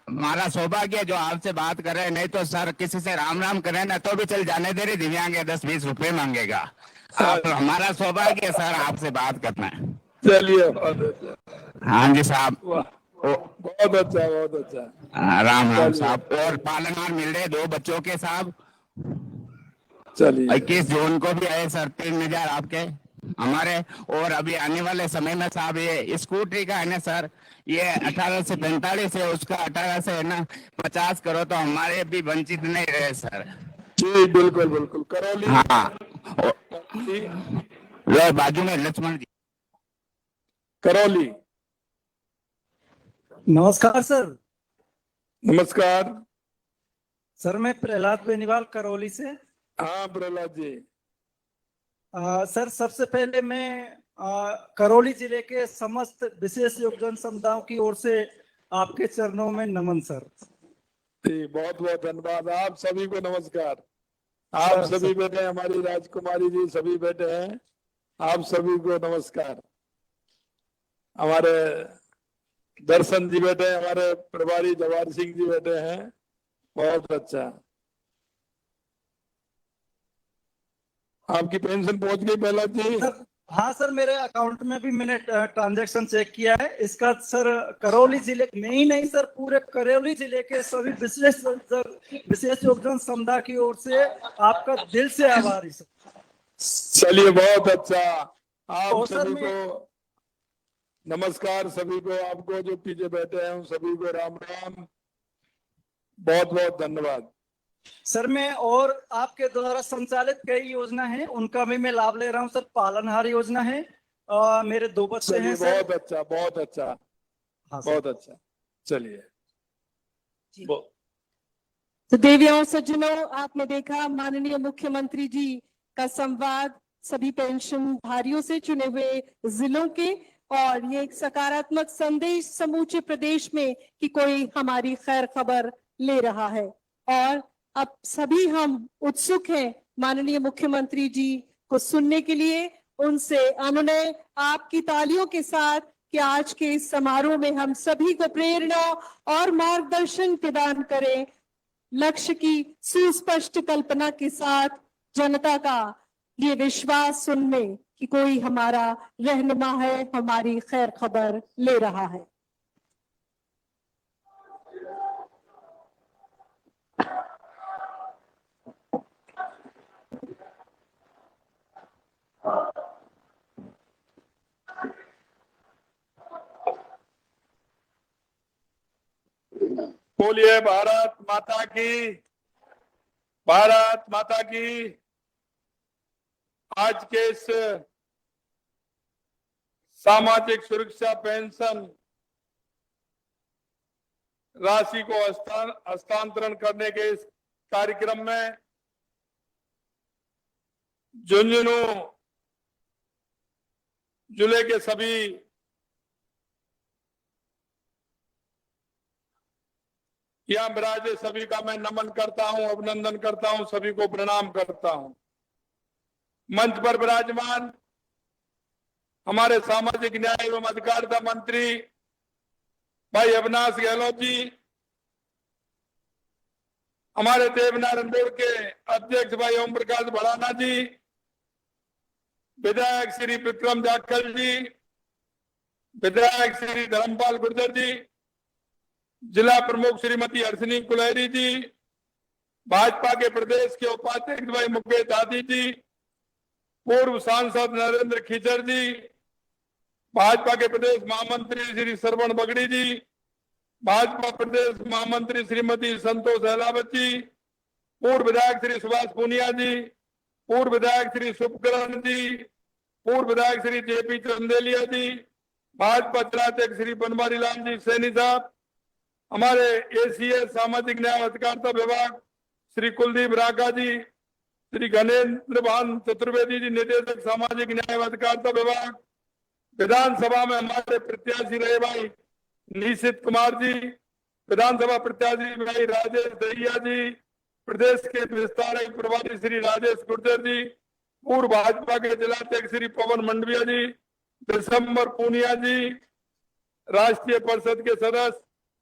हमारा सौभाग्य है जो आपसे बात कर रहे हैं, नहीं तो सर किसी से राम राम करें ना तो भी चल जाने दे रही, दिव्यांग 10-20 रुपए मांगेगा। आप हमारा सौभाग्य है सर आपसे बात करना है। चलिए बहुत अच्छा। हाँ जी साहब। वाह बहुत अच्छा बहुत अच्छा। राम राम चलिए। साहब। और पालनहार मिल रहे 2 बच्चों के साहब। चलिए 21 जून को भी आए सर 3000 आपके हमारे। और अभी आने वाले समय में साहब ये स्कूटरी का है ना सर, ये 18 से 45 है, उसका 18 से है ना 50 करो तो हमारे भी वंचित नहीं रहे सर। जी बिल्कुल बिल्कुल। करौली। हाँ वो बाजू में लक्ष्मण जी। करौली। नमस्कार सर। नमस्कार सर मैं प्रहलाद बेनीवाल करौली से। हाँ प्रहलाद जी। सर सबसे पहले मैं करौली जिले के समस्त विशेष योगदान समुदायों की ओर से आपके चरणों में नमन सर। जी बहुत बहुत धन्यवाद। आप सभी को नमस्कार। आप सभी बेटे, हमारी राजकुमारी जी सभी बेटे हैं, आप सभी को नमस्कार। हमारे दर्शन जी बेटे, हमारे प्रभारी जवाहर सिंह जी बेटे हैं, बहुत अच्छा। आपकी पेंशन पहुंच गई प्रहलाद जी? हाँ सर, मेरे अकाउंट में भी मैंने ट्रांजैक्शन चेक किया है इसका सर। करौली जिले में ही नहीं सर, पूरे करौली जिले के सभी विशेष योगदान समुदाय की ओर से आपका दिल से आभारी सर। चलिए बहुत अच्छा। आप और सर सभी को नमस्कार, सभी को, आपको जो पीछे बैठे हैं उन सभी को राम राम, बहुत बहुत धन्यवाद। सर मैं और आपके द्वारा संचालित कई योजना है उनका भी मैं लाभ ले रहा हूं सर। पालनहार योजना है, मेरे 2 बच्चे हैं सर। बहुत अच्छा बहुत अच्छा। हाँ बहुत अच्छा। चलिए। तो देवियों और सज्जनों, आपने देखा माननीय मुख्यमंत्री जी का संवाद सभी पेंशन धारियों से चुने हुए जिलों के, और ये एक सकारात्मक संदेश समूचे प्रदेश में कि कोई हमारी खैर खबर ले रहा है। और अब सभी हम उत्सुक हैं माननीय मुख्यमंत्री जी को सुनने के लिए, उनसे अनुनय आपकी तालियों के साथ कि आज के इस समारोह में हम सभी को प्रेरणा और मार्गदर्शन प्रदान करें, लक्ष्य की सुस्पष्ट कल्पना के साथ जनता का ये विश्वास सुनने कि कोई हमारा रहनुमा है, हमारी खैर खबर ले रहा है। बोलिए भारत माता की, भारत माता की। आज के इस सामाजिक सुरक्षा पेंशन राशि को हस्तांतरण करने के इस कार्यक्रम में झुंझुनू जिले के सभी यहाँ विराजे सभी का मैं नमन करता हूं, अभिनंदन करता हूं, सभी को प्रणाम करता हूं। मंच पर विराजमान हमारे सामाजिक न्याय एवं अधिकारिता मंत्री भाई अविनाश गहलोत जी, हमारे देवनारायण बोर्ड के अध्यक्ष भाई ओम प्रकाश भड़ाना जी, विधायक श्री विक्रम जाखल जी, विधायक श्री धर्मपाल गुर्जर जी, जिला प्रमुख श्रीमती अर्शनी कुलहरी जी, भाजपा के प्रदेश के उपाध्यक्ष भाई मुकेश दादी जी, पूर्व सांसद नरेंद्र खीचर जी, भाजपा के प्रदेश महामंत्री श्री श्रवण बगड़ी जी, भाजपा प्रदेश महामंत्री श्रीमती संतोष अहलावत जी, पूर्व विधायक श्री सुभाष पूनिया जी, पूर्व विधायक श्री शुभकरण जी, पूर्व विधायक श्री जेपी चंदेलिया जी, भाजपा जिलाध्यक्ष श्री बनवारी लाल जी सैनी साहब, हमारे एसीएस सामाजिक न्याय अधिकारिता विभाग श्री कुलदीप राका जी, श्री गणेंद्र भान चतुर्वेदी जी, निदेशक सामाजिक न्याय अधिकारिता विभाग, विधानसभा में हमारे प्रत्याशी रहे भाई निशित कुमार जी, विधानसभा प्रत्याशी भाई राजेश दहिया जी, प्रदेश के विस्तारक प्रभारी श्री राजेश गुर्जर जी, पूर्व भाजपा के जिलाध्यक्ष श्री पवन मंडविया जी, दिसंबर पूनिया जी, राष्ट्रीय परिषद के सदस्य,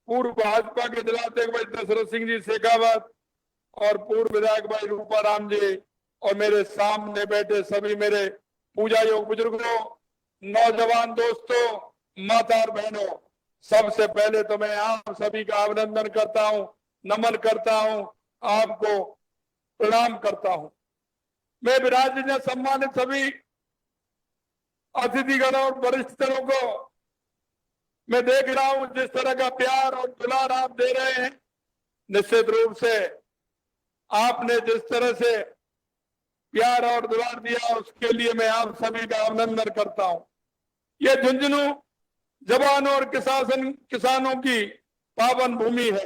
पूर्व भाजपा के जिलाध्यक्ष भाई दशरथ सिंह जी शेखावत और पूर्व विधायक भाई रूपाराम जी और मेरे सामने बैठे सभी मेरे पूजा योग बुजुर्गों, नौजवान दोस्तों, माता और बहनों, सबसे पहले तो मैं आप सभी का अभिनंदन करता हूं, नमन करता हूं, आपको प्रणाम करता हूं। मैं विराज ने सम्मानित सभी अतिथिगण और वरिष्ठजनों को मैं देख रहा हूं जिस तरह का प्यार और दुलार आप दे रहे हैं। निश्चित रूप से आपने जिस तरह से प्यार और दुलार दिया उसके लिए मैं आप सभी का अभिनंदन करता हूं। ये झुंझुनू जवानों और किसानों की पावन भूमि है।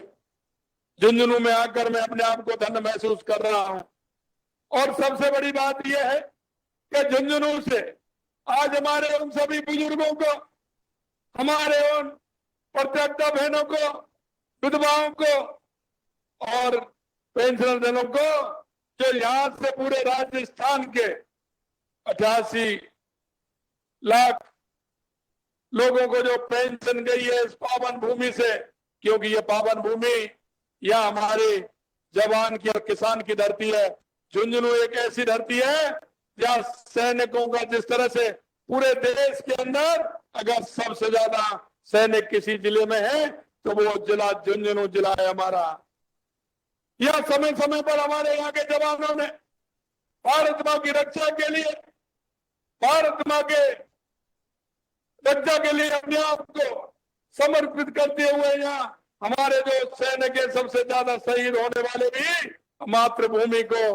झुंझुनू में आकर मैं अपने आप को धन्य महसूस कर रहा हूं। और सबसे बड़ी बात यह है कि झुंझुनू से आज हमारे उन सभी बुजुर्गों को, हमारे उन प्रत्यक्ष बहनों को, विधवाओं को और पेंशनर जनों को जो यहां से पूरे राजस्थान के 88 लाख लोगों को जो पेंशन गई है इस पावन भूमि से, क्योंकि ये पावन भूमि यह हमारे जवान की और किसान की धरती है। झुंझुनू एक ऐसी धरती है जहां सैनिकों का जिस तरह से पूरे देश के अंदर अगर सबसे ज्यादा सैनिक किसी जिले में है तो वो जिला झुंझुनू जिला है हमारा। यह समय समय पर हमारे यहाँ के जवानों ने भारत माँ की रक्षा के लिए, भारत माँ के रक्षा के लिए अपने आप को समर्पित करते हुए यहाँ हमारे जो सैनिक है सबसे ज्यादा शहीद होने वाले भी मातृभूमि को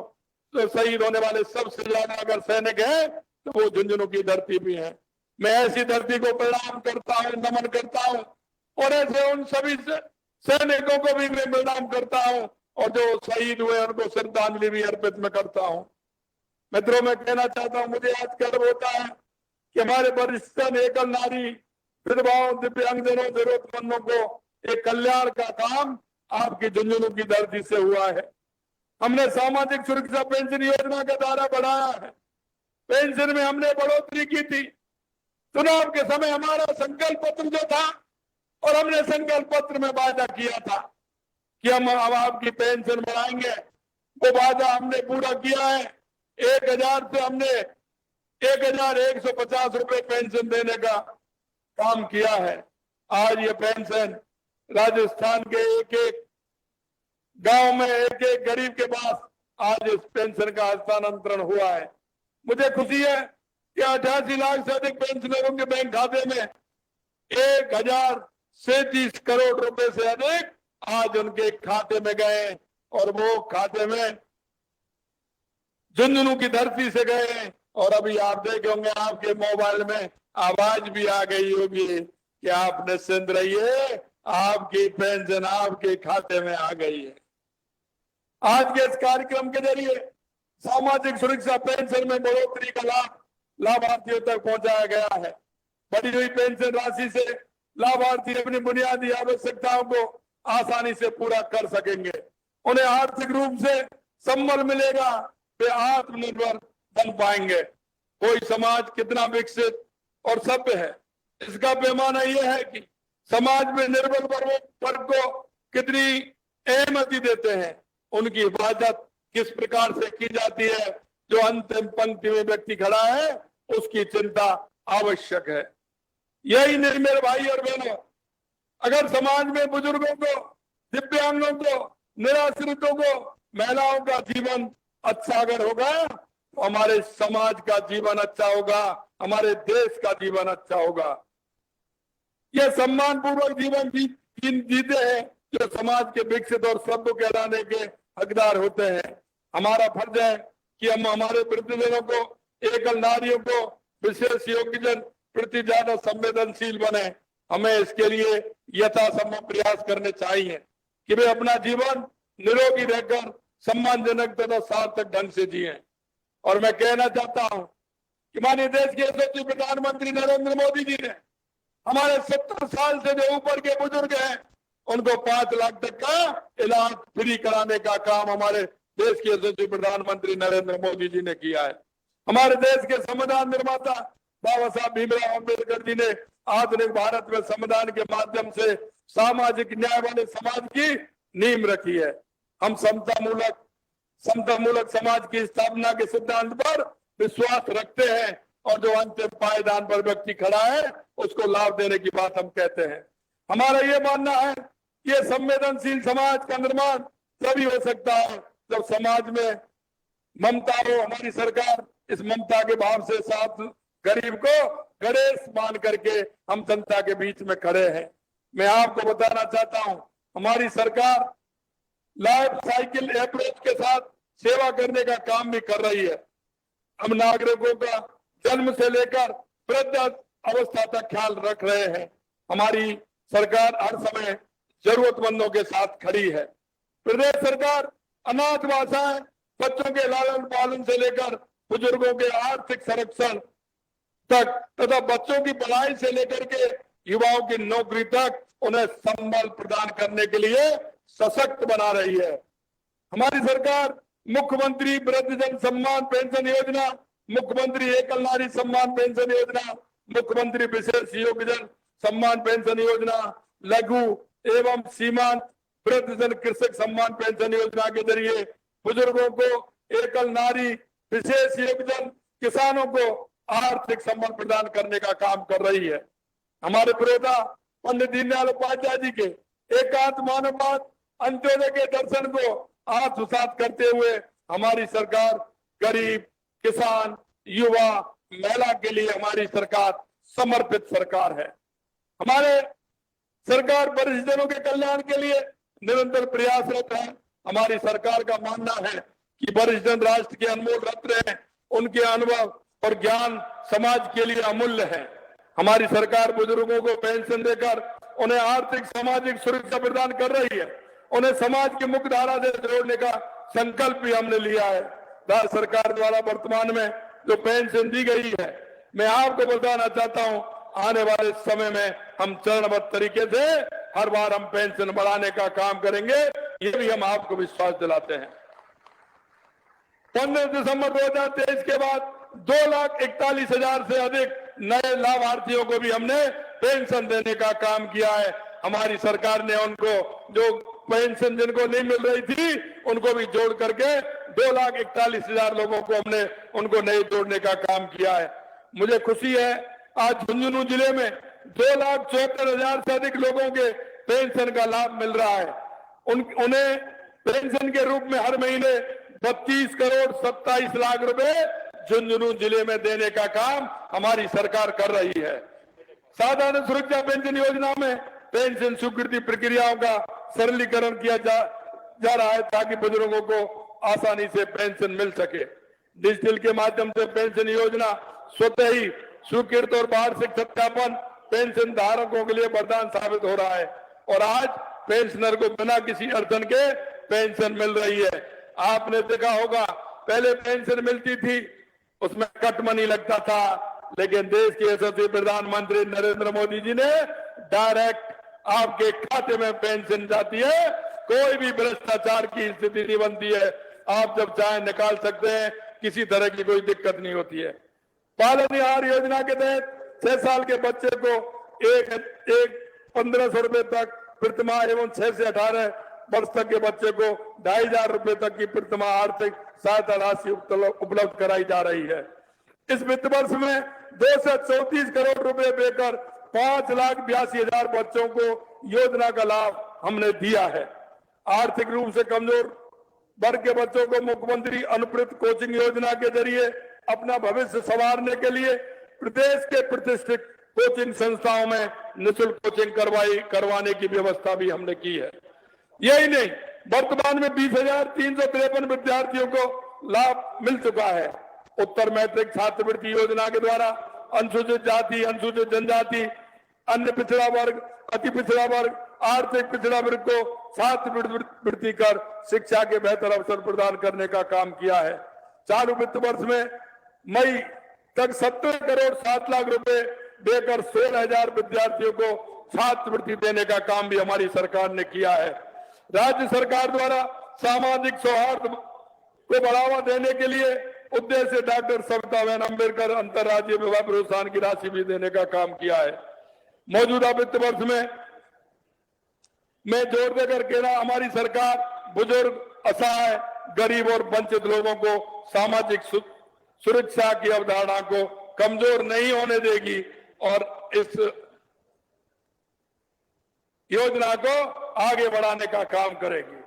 तो शहीद होने वाले सबसे ज्यादा अगर सैनिक है तो वो झुंझुनू की धरती भी है। मैं ऐसी धरती को प्रणाम करता हूँ, नमन करता हूँ और ऐसे उन सभी सैनिकों को भी मैं प्रणाम करता हूँ और जो शहीद हुए उनको श्रद्धांजलि भी अर्पित मैं करता हूँ। मित्रों, मैं कहना चाहता हूँ, मुझे आज गर्व होता है कि हमारे वरिष्ठ एकल नारी, विधवाओं, दिव्यांगजनों, जरूरतमंदों को एक कल्याण का काम आपकी झुंझुनू की धरती से हुआ है। हमने सामाजिक सुरक्षा पेंशन योजना का दायरा बढ़ाया है। पेंशन में हमने बढ़ोतरी की थी। चुनाव के समय हमारा संकल्प पत्र जो था और हमने संकल्प पत्र में वादा किया था कि हम अब आपकी पेंशन बढ़ाएंगे, वो वादा हमने पूरा किया है। 1000 से हमने 1150 रुपए पेंशन देने का काम किया है। आज ये पेंशन राजस्थान के एक एक गांव में, एक एक गरीब के पास आज इस पेंशन का हस्तांतरण हुआ है। मुझे खुशी है कि 88 लाख से अधिक पेंशनरों के बैंक खाते में 1037 करोड़ रुपए से अधिक आज उनके खाते में गए और वो खाते में झुंझुनू की धरती से गए। और अभी आप देखे होंगे आपके मोबाइल में आवाज भी आ गई होगी कि आप निश्चिंत रहिए, आपकी पेंशन आपके खाते में आ गई है। आज के इस कार्यक्रम के जरिए सामाजिक सुरक्षा पेंशन में बढ़ोतरी का लाभ लाभार्थियों तक पहुंचाया गया है। बढ़ी हुई पेंशन राशि से लाभार्थी अपनी बुनियादी आवश्यकताओं को आसानी से पूरा कर सकेंगे। उन्हें आर्थिक रूप से संबल मिलेगा, वे आत्मनिर्भर बन पाएंगे। कोई समाज कितना विकसित और सभ्य है, इसका पैमाना यह है कि समाज में निर्बल वर्ग को कितनी अहमियत देते हैं, उनकी हिफाजत किस प्रकार से की जाती है। जो अंतिम पंक्ति में व्यक्ति खड़ा है उसकी चिंता आवश्यक है। यही नहीं मेरे भाई और बहनों, अगर समाज में बुजुर्गों को, दिव्यांगों को, निराश्रितों को, महिलाओं का जीवन अच्छा अगर होगा तो हमारे समाज का जीवन अच्छा होगा, हमारे देश का जीवन अच्छा होगा। यह सम्मान पूर्वक जीवन जीते हैं जो समाज के विकसित और सभ्य कहलाने के हकदार होते हैं। हमारा फर्ज है कि हम हमारे वृद्धजनों को, एकल नारियों को, विशेष योग्यजन प्रति ज्यादा संवेदनशील बने। हमें इसके लिए यथासंभव प्रयास करने चाहिए कि वे अपना जीवन निरोगी रहकर सम्मानजनक तथा सार्थक ढंग से जिए। और मैं कहना चाहता हूं कि माननीय देश के यशस्वी प्रधानमंत्री नरेंद्र मोदी जी ने हमारे 70 साल से जो ऊपर के बुजुर्ग हैं उनको 5 लाख तक का इलाज फ्री कराने का काम हमारे देश के यशस्वी प्रधानमंत्री नरेंद्र मोदी जी ने किया है। हमारे देश के संविधान निर्माता बाबा साहब भीमराव अम्बेडकर जी ने आधुनिक भारत में संविधान के माध्यम से सामाजिक न्याय वाले समाज की नींव रखी है। हम समता मूलक समाज की स्थापना के सिद्धांत पर विश्वास रखते हैं और जो अंतिम पायदान पर व्यक्ति खड़ा है उसको लाभ देने की बात हम कहते हैं। हमारा ये मानना है कि ये संवेदनशील समाज का निर्माण तभी हो सकता है जब समाज में ममता हो। हमारी सरकार इस ममता के भाव से साथ गरीब को गणेश मान करके हम जनता के बीच में खड़े हैं। मैं आपको बताना चाहता हूं, हमारी सरकार लाइफ साइकिल अप्रोच के साथ सेवा करने का काम भी कर रही है। हम नागरिकों का जन्म से लेकर वृद्ध अवस्था तक ख्याल रख रहे हैं। हमारी सरकार हर समय जरूरतमंदों के साथ खड़ी है। प्रदेश सरकार अनाथ भाषाएं, बच्चों के लालन पालन से लेकर बुजुर्गों के आर्थिक संरक्षण तक तथा बच्चों की पढ़ाई से लेकर के युवाओं की नौकरी तक उन्हें संबल प्रदान करने के लिए सशक्त बना रही है। हमारी सरकार मुख्यमंत्री वृद्धजन सम्मान पेंशन योजना, मुख्यमंत्री एकल नारी सम्मान पेंशन योजना, मुख्यमंत्री विशेष योग्यजन सम्मान पेंशन योजना, लघु एवं सीमांत वृद्धजन कृषक सम्मान पेंशन योजना के जरिए बुजुर्गों को, एकल नारी, विशेष योग्यजन किसानों को आर्थिक सम्मान प्रदान करने का काम कर रही है। हमारे प्रियता पंडित दीनदयाल उपाध्याय जी के एकांत मानववाद अंत्योदय के दर्शन को आत्मसात करते हुए हमारी सरकार गरीब, किसान, युवा, महिला के लिए हमारी सरकार समर्पित सरकार है। हमारे सरकार वरिष्ठजनों के कल्याण के लिए निरंतर प्रयासरत है। हमारी सरकार का मानना है कि वरिष्ठजन राष्ट्र के अनमोल रत्न हैं, उनके अनुभव और ज्ञान समाज के लिए अमूल्य है। हमारी सरकार बुजुर्गों को पेंशन देकर उन्हें आर्थिक सामाजिक सुरक्षा प्रदान कर रही है। उन्हें समाज की मुख्य धारा से जोड़ने का संकल्प भी हमने लिया है। राज्य सरकार द्वारा वर्तमान में जो पेंशन दी गई है, मैं आपको बताना चाहता हूं, आने वाले समय में हम चरणबद्ध तरीके से हर बार हम पेंशन बढ़ाने का काम करेंगे, ये भी हम आपको विश्वास दिलाते हैं। 15 दिसंबर 2023 के बाद 2,41,000 से अधिक नए लाभार्थियों को भी हमने पेंशन देने का काम किया है। हमारी सरकार ने उनको जो पेंशन जिनको नहीं मिल रही थी उनको भी जोड़ करके 2,41,000 लोगों को हमने उनको नए जोड़ने का काम किया है। मुझे खुशी है आज झुंझुनू जिले में 2,74,000 से अधिक लोगों के पेंशन का लाभ मिल रहा है। उन्हें पेंशन के रूप में हर महीने 32 करोड़ 27 लाख रुपए झुंझुनू जिले में देने का काम हमारी सरकार कर रही है। साधारण सुरक्षा पेंशन योजना में पेंशन स्वीकृति प्रक्रियाओं का सरलीकरण किया जा रहा है ताकि बुजुर्गों को आसानी से पेंशन मिल सके। डिजिटल के माध्यम से पेंशन योजना स्वतः ही स्वीकृत और वार्षिक सत्यापन पेंशन धारकों के लिए वरदान साबित हो रहा है और आज पेंशनर को बिना किसी अड़चन के पेंशन मिल रही है। आपने देखा होगा पहले पेंशन मिलती थी उसमें कट मनी लगता था, लेकिन देश के यशस्वी प्रधानमंत्री नरेंद्र मोदी जी ने डायरेक्ट आपके खाते में पेंशन जाती है। कोई भी भ्रष्टाचार की स्थिति नहीं बनती है। आप जब चाहे निकाल सकते हैं, किसी तरह की कोई दिक्कत नहीं होती है। पालनहार योजना के तहत 6 साल के बच्चे को एक 1,500 रुपए तक प्रतिमाह एवं 6 से 18 वर्ष तक के बच्चे को 2,500 रुपए तक की प्रतिमाह आर्थिक सहायता राशि उपलब्ध कराई जा रही है। इस वित्त वर्ष में 234 करोड़ रुपए देकर 5,82,000 बच्चों को योजना का लाभ हमने दिया है। आर्थिक रूप से कमजोर वर्ग के बच्चों को मुख्यमंत्री अनुप्रत कोचिंग योजना के जरिए अपना भविष्य संवारने के लिए प्रदेश के प्रतिष्ठित कोचिंग संस्थाओं में निःशुल्क कोचिंग करवाने की व्यवस्था भी हमने की है। यही नहीं, वर्तमान में 20,353 विद्यार्थियों को लाभ मिल चुका है। उत्तर मैट्रिक छात्रवृत्ति योजना के द्वारा अनुसूचित जाति, अनुसूचित जनजाति, अन्य पिछड़ा वर्ग, अति पिछड़ा वर्ग, आर्थिक पिछड़ा वर्ग को छात्रवृत्ति कर शिक्षा के बेहतर अवसर प्रदान करने का काम किया है। चालू वित्त वर्ष में मई तक 70 करोड़ 7 लाख रुपए देकर 16,000 विद्यार्थियों को छात्रवृत्ति देने का काम भी हमारी सरकार ने किया है। राज्य सरकार द्वारा सामाजिक सौहार्द को बढ़ावा देने के लिए उद्देश्य डॉक्टर सविता बहन अम्बेडकर अंतर्राज्यीय विवाह प्रोत्साहन की राशि भी देने का काम किया है। मौजूदा वित्त वर्ष में मैं जोर देकर कह रहा, हमारी सरकार बुजुर्ग, असहाय, गरीब और वंचित लोगों को सामाजिक सुरक्षा की अवधारणा को कमजोर नहीं होने देगी और इस योजना को आगे बढ़ाने का काम करेगी।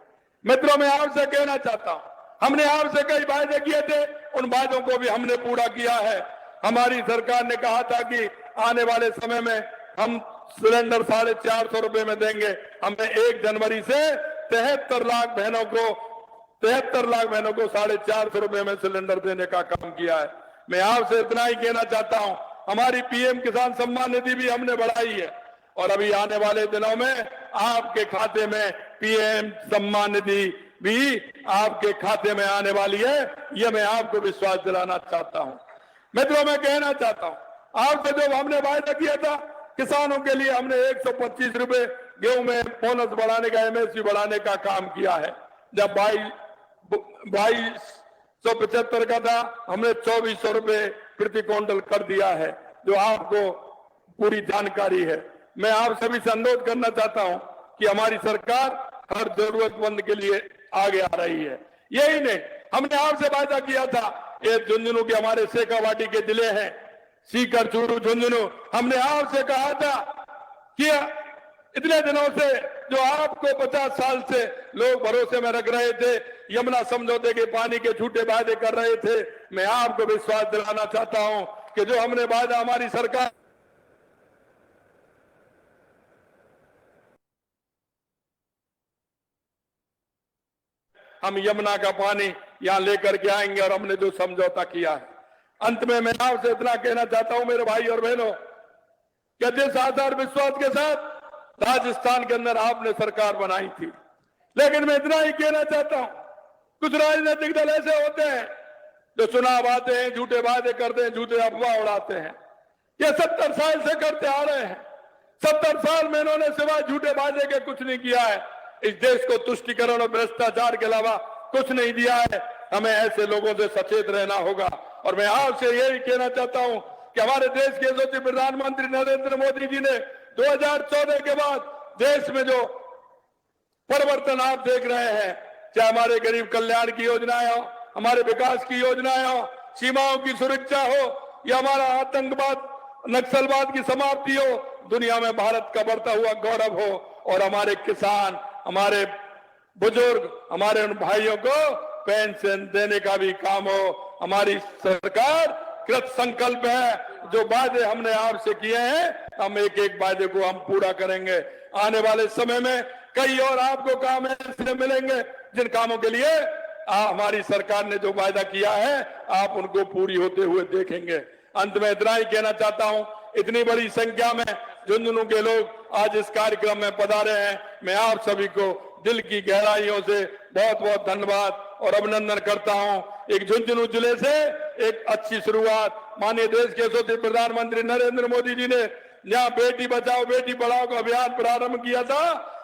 मित्रों, मैं आपसे कहना चाहता हूं, हमने आपसे कई वायदे किए थे, उन वायदों को भी हमने पूरा किया है। हमारी सरकार ने कहा था कि आने वाले समय में हम सिलेंडर 450 रुपए में देंगे। हमने 1 जनवरी से 73 लाख बहनों को 450 रुपए में सिलेंडर देने का काम किया है। मैं आपसे इतना ही कहना चाहता हूं, हमारी पीएम किसान सम्मान निधि भी हमने बढ़ाई है और अभी आने वाले दिनों में आपके खाते में पीएम सम्मान निधि भी आपके खाते में आने वाली है, यह मैं आपको विश्वास दिलाना चाहता हूं। मित्रों, मैं कहना चाहता हूं, आपसे जो हमने वायदा किया था, किसानों के लिए हमने 125 रुपए गेहूं में बोनस बढ़ाने का, एमएसपी बढ़ाने का काम किया है। जब 2275 का था, हमने 2400 रुपए प्रति क्विंटल कर दिया है, जो आपको पूरी जानकारी है। मैं आप सभी से अनुरोध करना चाहता हूं कि हमारी सरकार हर जरूरतमंद के लिए आगे आ रही है। यही नहीं, हमने आपसे वायदा किया था, ये झुंझुनू के हमारे शेखावाटी के जिले हैं, सीकर, चूरू, झुंझुनू, हमने आपसे कहा था कि इतने दिनों से जो आपको 50 साल से लोग भरोसे में रख रहे थे, यमुना समझौते के पानी के झूठे वायदे कर रहे थे, मैं आपको विश्वास दिलाना चाहता हूं कि जो हमने वायदा हमारी सरकार हम यमुना का पानी यहां लेकर के आएंगे और हमने जो समझौता किया है। अंत में मैं आपसे इतना कहना चाहता हूं मेरे भाई और बहनों, कि जिस आधार विश्वास के साथ राजस्थान के अंदर आपने सरकार बनाई थी, लेकिन मैं इतना ही कहना चाहता हूं, कुछ राजनीतिक दल ऐसे होते हैं जो चुनाव आते हैं, झूठे वादे करते हैं, झूठे अफवाह उड़ाते हैं। ये 70 साल से करते आ रहे हैं। 70 साल में इन्होंने सिवाय झूठे वादे के कुछ नहीं किया है। इस देश को तुष्टिकरण और भ्रष्टाचार के अलावा कुछ नहीं दिया है। हमें ऐसे लोगों से सचेत रहना होगा। और मैं आपसे यही कहना चाहता हूं कि हमारे देश के यशस्वी प्रधानमंत्री नरेंद्र मोदी जी ने 2014 के बाद देश में जो परिवर्तन आप देख रहे हैं, चाहे हमारे गरीब कल्याण की योजनाएं हो, हमारे विकास की योजनाएं हो, सीमाओं की सुरक्षा हो, या हमारा आतंकवाद, नक्सलवाद की समाप्ति हो, दुनिया में भारत का बढ़ता हुआ गौरव हो, और हमारे किसान, हमारे बुजुर्ग, हमारे उन भाइयों को पेंशन देने का भी काम हो। हमारी सरकार कृत संकल्प है। जो वादे हमने आपसे किए हैं, हम एक एक वादे को हम पूरा करेंगे। आने वाले समय में कई और आपको काम ऐसे मिलेंगे जिन कामों के लिए हमारी सरकार ने जो वायदा किया है, आप उनको पूरी होते हुए देखेंगे। अंत में इतना ही कहना चाहता हूं, इतनी बड़ी संख्या में झुंझुनू के लोग आज इस कार्यक्रम में पधारे हैं। मैं आप सभी को दिल की गहराइयों से बहुत बहुत धन्यवाद और अभिनंदन करता हूं। एक झुंझुनू जिले से एक अच्छी शुरुआत माननीय देश के यशस्वी प्रधानमंत्री नरेंद्र मोदी जी ने जहां बेटी बचाओ बेटी पढ़ाओ का अभियान प्रारंभ किया था,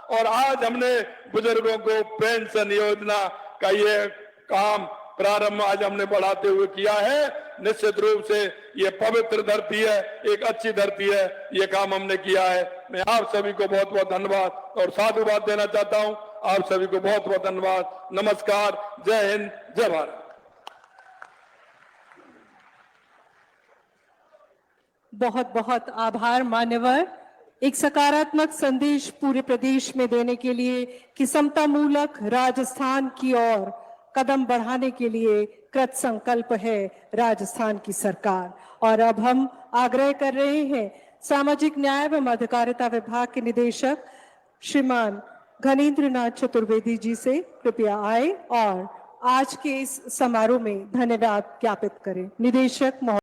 और आज हमने बुजुर्गों को पेंशन योजना का ये काम प्रारंभ आज हमने बढ़ाते हुए किया है। निश्चित रूप से ये पवित्र धरती है, एक अच्छी धरती है, ये काम हमने किया है। मैं आप सभी को बहुत बहुत धन्यवाद और साधुवाद देना चाहता हूं। आप सभी को बहुत बहुत धन्यवाद। नमस्कार, जय हिंद, जय भारत। बहुत बहुत आभार मान्यवर। एक सकारात्मक संदेश पूरे प्रदेश में देने के लिए कि समतामूलक राजस्थान की ओर कदम बढ़ाने के लिए कृत संकल्प है राजस्थान की सरकार। और अब हम आग्रह कर रहे हैं सामाजिक न्याय एवं अधिकारिता विभाग के निदेशक श्रीमान घनेन्द्र नाथ चतुर्वेदी जी से कृपया आए और आज के इस समारोह में धन्यवाद ज्ञापित करें। निदेशक महोदय।